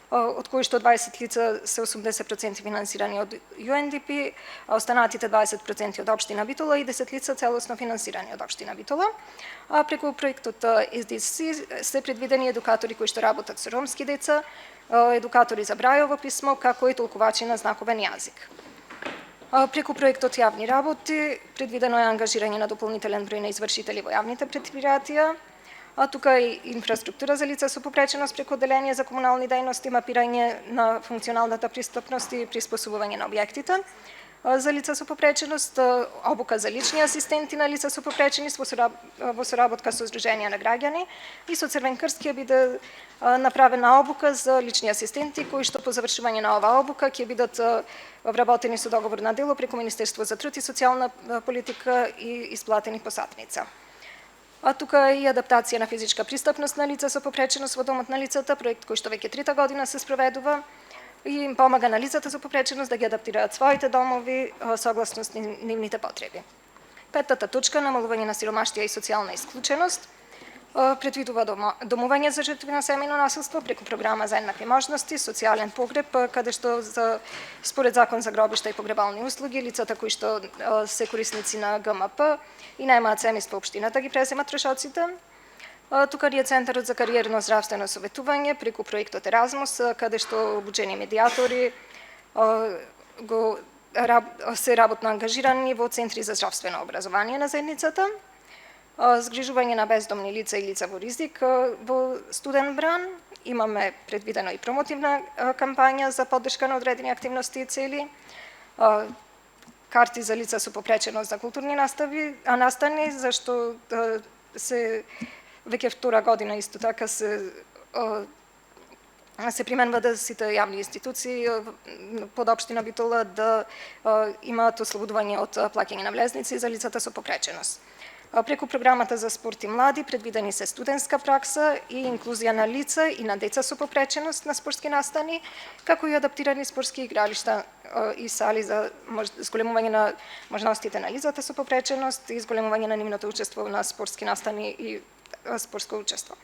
од кои што 20 лица се 80% финансирани од UNDP, а останатите 20% од општина Битола и 10 лица целосно финансирани од општина Битола. Преку проектот SDC се предвидени едукатори кои што работат со ромски деца, едукатори за Брајово писмо, како и толкувачи на знаковен јазик. Преку проектот Јавни работи предвидено е ангажирање на дополнителен број на извршители во јавните претпријатија, тука и инфраструктура за лица со попреченост преку одделение за комунални дејности, мапирање на функционалната пристапност и приспособување на објектите. За лица со попреченост, обука за лични асистенти на лица со попреченост во соработка со здруженија на граѓани и со Црвен крст ќе биде направена обука за лични асистенти кои што по завршување на оваа обука ќе бидат вработени со договор на дело преку Министерство за труд и социјална политика и исплатени по сатница. Тука е и адаптација на физичка пристапност на лица со попреченост во домот на лицата, проект кој што веќе трета година се спроведува и им помага на лицата со попреченост да ги адаптираат своите домови согласно нивните потреби. Петтата точка, намалување на сиромаштија и социјална исклученост, предвидува домување за жртви на семејно насилство преку програма за еднакви можности, социјален погреб, каде што според Закон за гробишта и погребални услуги, лицата кои што се корисници на ГМП и немаат семејство општината ги преземат трошоците. Тука е Центарот за кариерно здравствено советување преку проектот Еразмус, каде што обучени медиатори се работно ангажирани во центри за здравствено образование на заедницата, згрижување на бездомни лица и лица во ризик во Студен Бран. Имаме предвидено и промотивна кампања за поддршка на одредени активности и цели, карти за лица со попреченост за културни настани, зашто се веќе втора година исто така се применува да сите јавни институции под општина Битола да имаат ослободување од плаќање на влезници за лицата со попреченост. Преку програмата за спорт и млади предвидени се студентска пракса и инклузија на лица и на деца со попреченост на спортски настани, како и адаптирани спортски игралишта и сали за зголемување на можностите на лицата со попреченост и зголемување на нивното учество на спортски настани и спортско учество.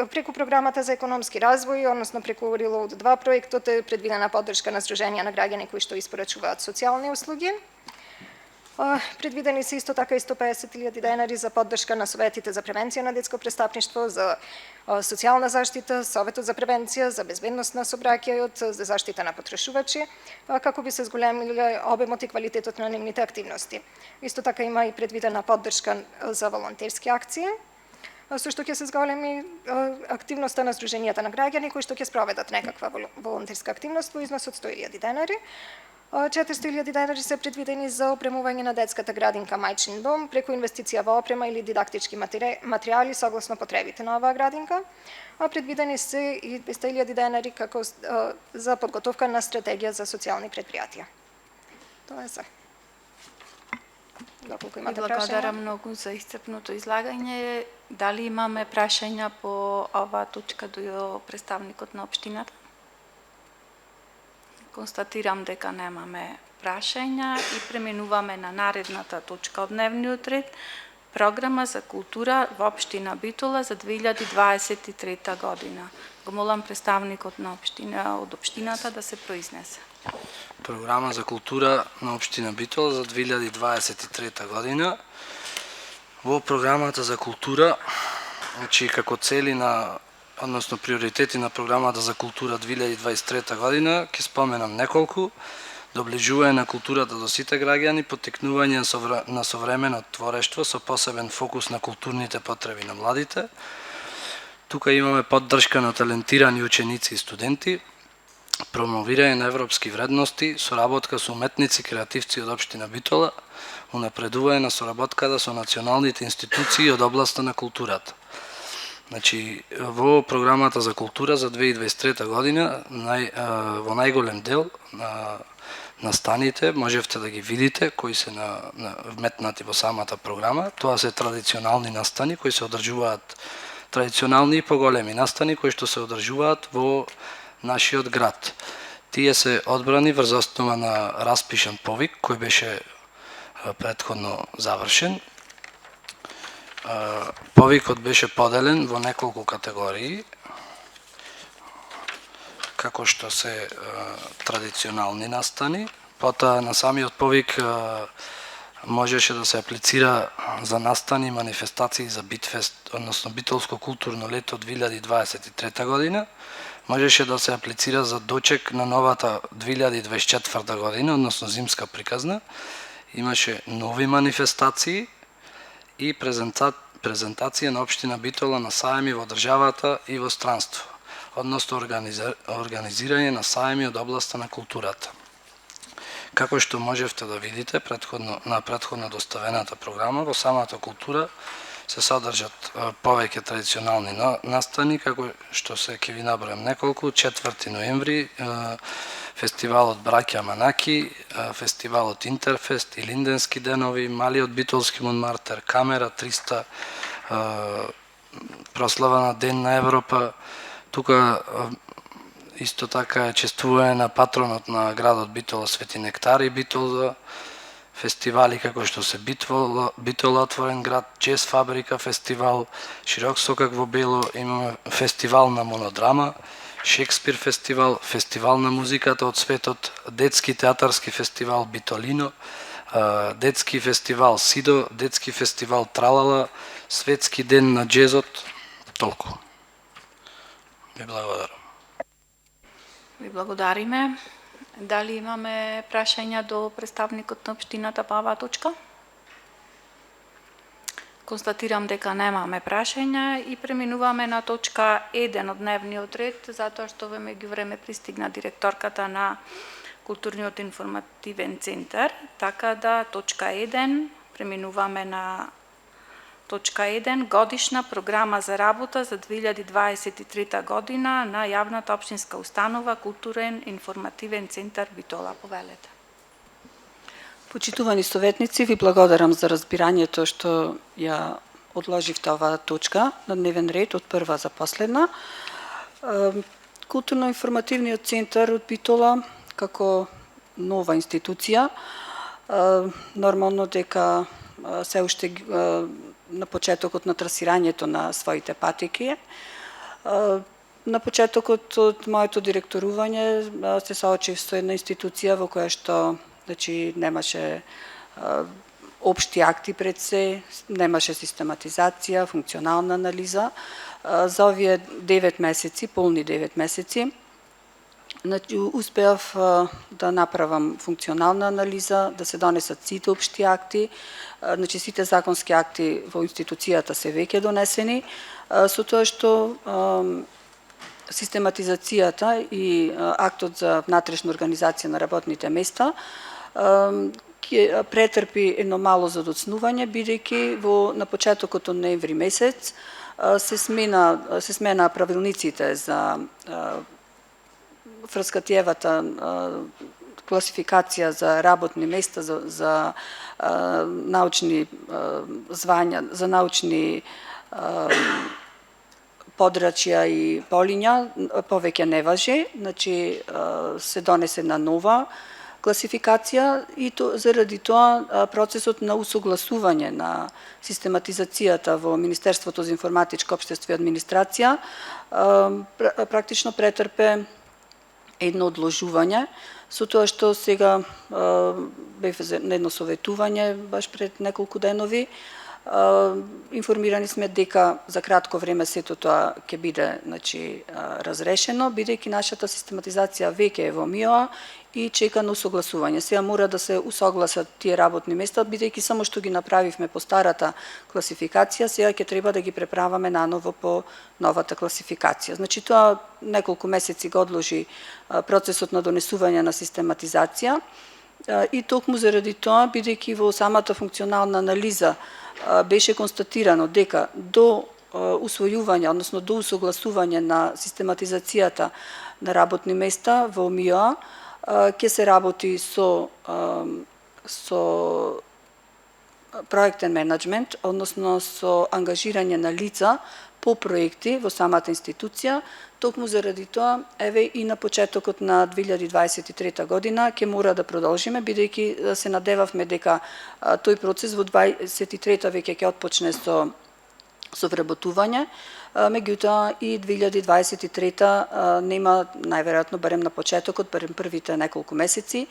Преку програмата за економски развој, односно преку Reload 2 проектот е предвидена поддршка на здруженија на граѓани кои што испорачуваат социјални услуги. Предвидени се исто така и 150.000 денари за поддршка на Советите за превенција на детско престапништво, за социјална заштита, Советот за превенција, за безбедност на сообраќајот, за заштита на потрошувачи, како би се зголемиле обемот и квалитетот на нивните активности. Исто така има и предвидена поддршка за волонтерски акции, со што ќе се зголеми активноста на здруженијата на граѓани кои што ќе спроведат некаква волонтерска активност во износ од 100.000 денари. 400.000 денари се предвидени за опремување на детската градинка Мајчин дом преку инвестиција во опрема или дидактички материјали согласно потребите на оваа градинка. Предвидени се и 200.000 денари како за подготовка на стратегија за социјални предпријатија. Тоа е се. Доколку имате прашања.
Благодарам многу за исцрпното излагање. Дали имаме прашања по оваа точка до представникот на општината? Констатирам дека немаме прашања и преминуваме на наредната точка од дневниот ред. Програма за култура во општина Битола за 2023 година. Го молам представникот на од општината да се произнесе.
Програма за култура на општина Битола за 2023 година. Во програмата за култура, значи како цели на односно приоритети на програмата за култура 2023 година, ќе споменам неколку: доближување на културата до сите граѓани, поттикнување на современо творештво со посебен фокус на културните потреби на младите. Тука имаме поддршка на талентирани ученици и студенти, промовирање на европски вредности, соработка со уметници, креативци од општина Битола, унапредување на соработката со националните институции од областа на културата. Значи, во програмата за култура за 2023 година, во најголем дел на настаните, можевте да ги видите, кои се вметнати во самата програма. Тоа се традиционални настани, кои се одржуваат, традиционални и поголеми настани, кои што се одржуваат во нашиот град. Тие се одбрани врз основа на распишан повик, кој беше претходно завршен. Повикот беше поделен во неколку категории, како што се традиционални настани. Потоа на самиот повик можеше да се аплицира за настани и манифестации за Битфест, односно Битолско културно лето 2023 година. Можеше да се аплицира за дочек на новата 2024 година, односно зимска приказна. Имаше нови манифестации и презентација на општина Битола на саеми во државата и во странство, односно организирање на саеми од областа на културата. Како што можевте да видите на претходно доставената програма, во самата култура се содржат повеќе традиционални настани, како што се ќе ви набројам неколку: 4 ноември, фестивалот Браќа Манаки, фестивалот Интерфест и Линденски денови, Малиот битолски Монмартер, Камера 300, прослава на Ден на Европа. Тука исто така е чествување на патронот на градот Битола Свети Нектари Битола, фестивали како што се Битола отворен град, Джез фабрика фестивал, Широк сокак во бело, имаме фестивал на монодрама, Шекспир фестивал, фестивал на музиката од светот, детски театарски фестивал Битолино, детски фестивал Сидо, детски фестивал Тралала, светски ден на джезот. Толку. Ви благодарам.
Ви благодариме. Дали имаме прашања до представникот на општината по оваа точка? Констатирам дека немаме прашања и преминуваме на точка 1 од дневниот ред, затоа што во меѓувреме пристигна директорката на Културниот информативен центар, така да точка 1, преминуваме на точка 1, годишна програма за работа за 2023 година на јавната општинска установа Културен информативен центар Битола. Повелете.
Почитувани советници, ви благодарам за разбирањето што ја одложивте оваа точка на дневен ред од прва за последна. Културно-информативниот центар од Битола како нова институција, нормално дека се уште на почетокот на трасирањето на своите патеки. На почетокот од моето директорување се соочив со една институција во која што немаше општи акти пред се, немаше систематизација, функционална анализа. За овие 9 месеци, полни 9 месеци, успеав да направам функционална анализа, да се донесат сите општи акти, значи сите законски акти во институцијата се веќе донесени, со тоа што систематизацијата и актот за внатрешна организација на работните места ќе претрпи едно мало задоцнување, бидејќи на почетокот од ноември месец се смена правилниците за врскатиевата класификација за работни места за научни звања, за научни подрачја и полиња повеќе не важи, значи се донесе на нова класификација и заради тоа процесот на усогласување на систематизацијата во Министерството за информатичко општество и администрација практично претрпе едно одложување, со тоа што сега бев на едно советување баш пред неколку денови. Информирани сме дека за кратко време сето тоа ќе биде разрешено, бидејќи нашата систематизација веќе е во МИО и чека на усогласување. Сега мора да се усогласат тие работни места, бидејќи само што ги направивме по старата класификација, сега ќе треба да ги преправаме наново по новата класификација. Значи тоа неколку месеци го одложи процесот на донесување на систематизација и токму заради тоа, бидејќи во самата функционална анализа беше констатирано дека до усвојување, односно до усогласување на систематизацијата на работни места во МИО ќе се работи со проектен менеджмент, односно со ангажирање на лица по проекти во самата институција. Токму заради тоа, еве и на почетокот на 2023 година ќе мора да продолжиме, бидејќи се надевавме дека тој процес во 2023 веќе ќе отпочне со вработување, меѓутоа и 2023 нема, најверојатно барем на почетокот, барем првите неколку месеци,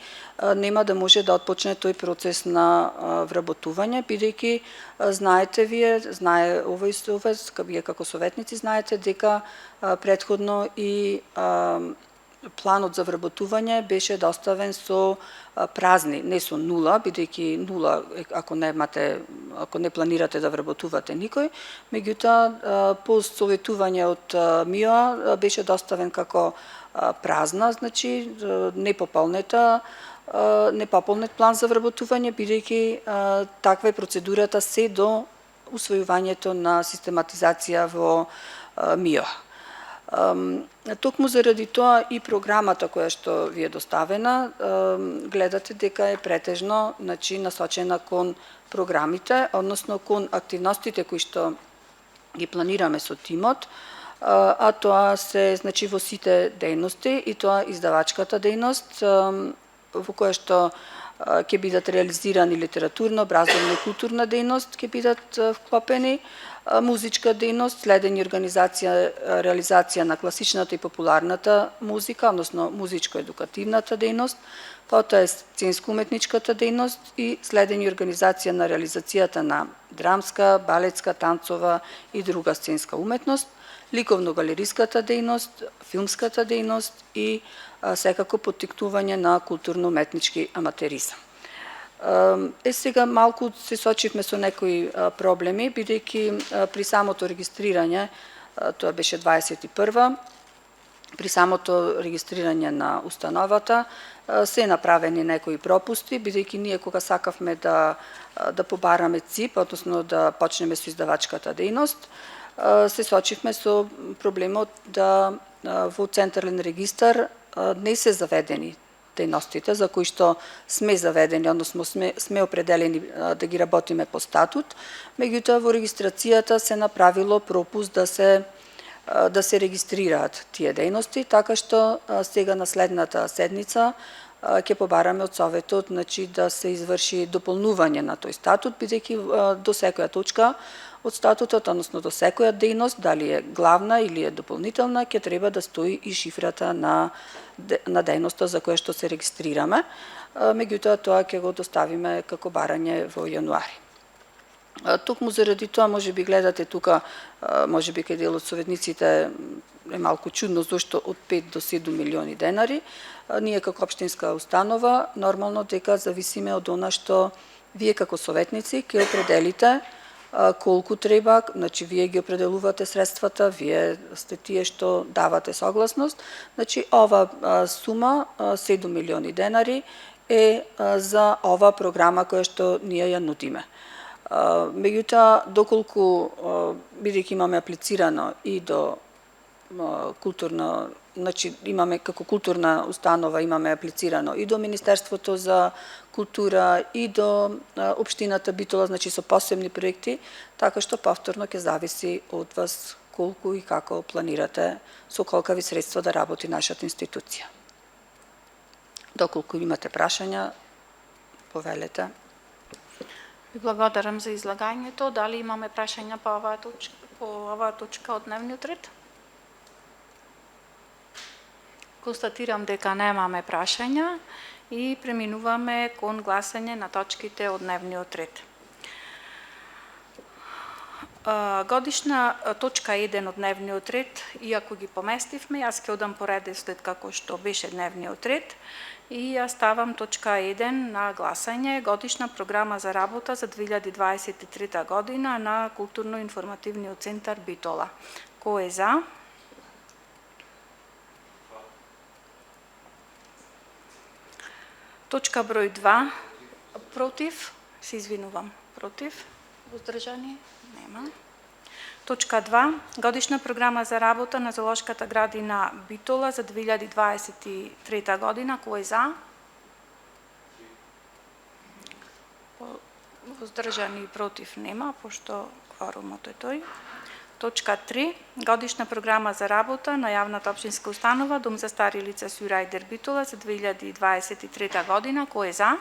нема да може да отпочне тој процес на вработување, бидејќи знаете вие, знае вие како советници знаете дека претходно и планот за вработување беше доставен со празни, не со нула, бидејќи нула ако не планирате да вработувате никој, меѓутоа по советување од МИО беше доставен како празна, значи непополнет план за вработување, бидејќи таква е процедурата се до усвојувањето на систематизација во МИО. Токму заради тоа и програмата која што ви е доставена, гледате дека е претежно насочена кон програмите, односно кон активностите кои што ги планираме со тимот, а тоа се во сите дејности и тоа издавачката дејност во која што ќе бидат реализирани литературна, образовна и културна дејност ќе бидат вклопени, музичка дејност, следење организација, реализација на класичната и популарната музика, односно музичко-едукативната дејност, потоа е сценско-уметничката дејност и следење организација на реализацијата на драмска, балетска, танцова и друга сценска уметност, ликовно-галериската дејност, филмската дејност и секако поттикнување на културно-уметнички аматеризам. Сега малку се сочивме со некои проблеми, бидејќи при самото регистрирање, тоа беше 21-ва, при самото регистрирање на установата се направени некои пропусти, бидејќи ние кога сакавме да побараме ЦИП, односно да почнеме со издавачката дејност, се сочивме со проблемот да во Централен регистар не се заведени дејностите за кои што сме заведени, односно сме определени да ги работиме по статут, меѓутоа во регистрацијата се направило пропуст да се регистрираат тие дејности, така што сега на следната седница ќе побараме од Советот да се изврши дополнување на тој статут, бидејќи до секоја точка од статутот, односно до секоја дејност, дали е главна или е дополнителна, ќе треба да стои и шифрата на дејноста за која што се регистрираме. меѓутоа тоа ќе го доставиме како барање во јануари. Токму заради тоа, може би гледате тука, може би кај дел од советниците е малку чудно зашто од 5 до 7 милиони денари. Ние како општинска установа нормално дека зависиме од она што вие како советници ќе определите колку треба, значи вие ги определувате средствата, вие сте тие што давате согласност. Значи ова сума 7 милиони денари е за ова програма која што ние ја нудиме. Меѓутоа, доколку бидејќи имаме аплицирано и до културно, значи имаме како културна установа имаме аплицирано и до Министерството за култура и до општината Битола, значи со посебни проекти, така што повторно ќе зависи од вас колку и како планирате со колкави средства да работи нашата институција. Доколку имате прашања, повелете.
Ви благодарам за излагањето. Дали имаме прашања по оваа точка од дневниот ред? Констатирам дека немаме прашања и преминуваме кон гласање на точките од дневниот ред. Годишна точка 1 од дневниот ред, иако ги поместивме, јас ќе одам по редослед како што беше дневниот ред и ја ставам точка 1 на гласање, годишна програма за работа за 2023 година на Културно-информативниот центар Битола. Кој е за? Точка број 2, против, се извинувам, против, воздржани, нема. Точка 2, годишна програма за работа на Зоолошката градина Битола за 2023 година, кој е за? Воздржани и против нема, пошто кворумот е тој. Точка 3, годишна програма за работа на јавната општинска установа Дом за стари лица Сјурајдер Битола за 2023 година. Кој е за?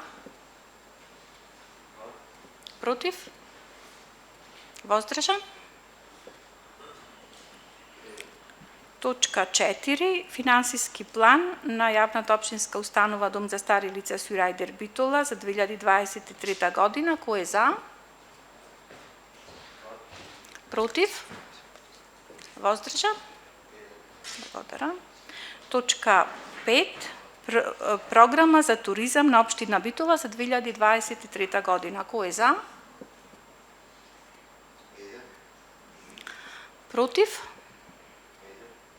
Против? Воздржан? Точка 4, финансиски план на јавната општинска установа Дом за стари лица Сјурајдер Битола за 2023 година. Кој е за? Против? Воздржан? Благодарам. Точка 5. Програма за туризам на општина Битола за 2023 година. Кој е за? Против?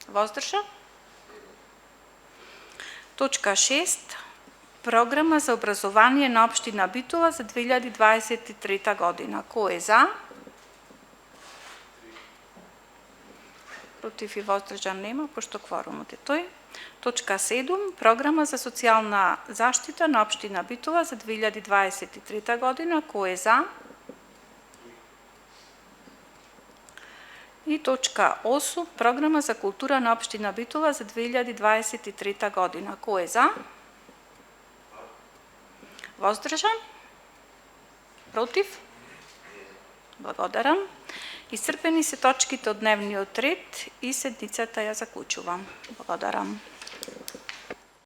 Воздржан? Точка 6. Програма за образование на општина Битола за 2023 година. Кој е за? Против и воздржан нема, пошто кворумот е тој. Точка 7. Програма за социјална заштита на општина Битола за 2023 година. Кој е за? И точка 8. Програма за култура на општина Битола за 2023 година. Кој е за? Воздржан? Против? Благодарам. Исцрпени се точките од дневниот ред и седницата ја заклучувам. Благодарам.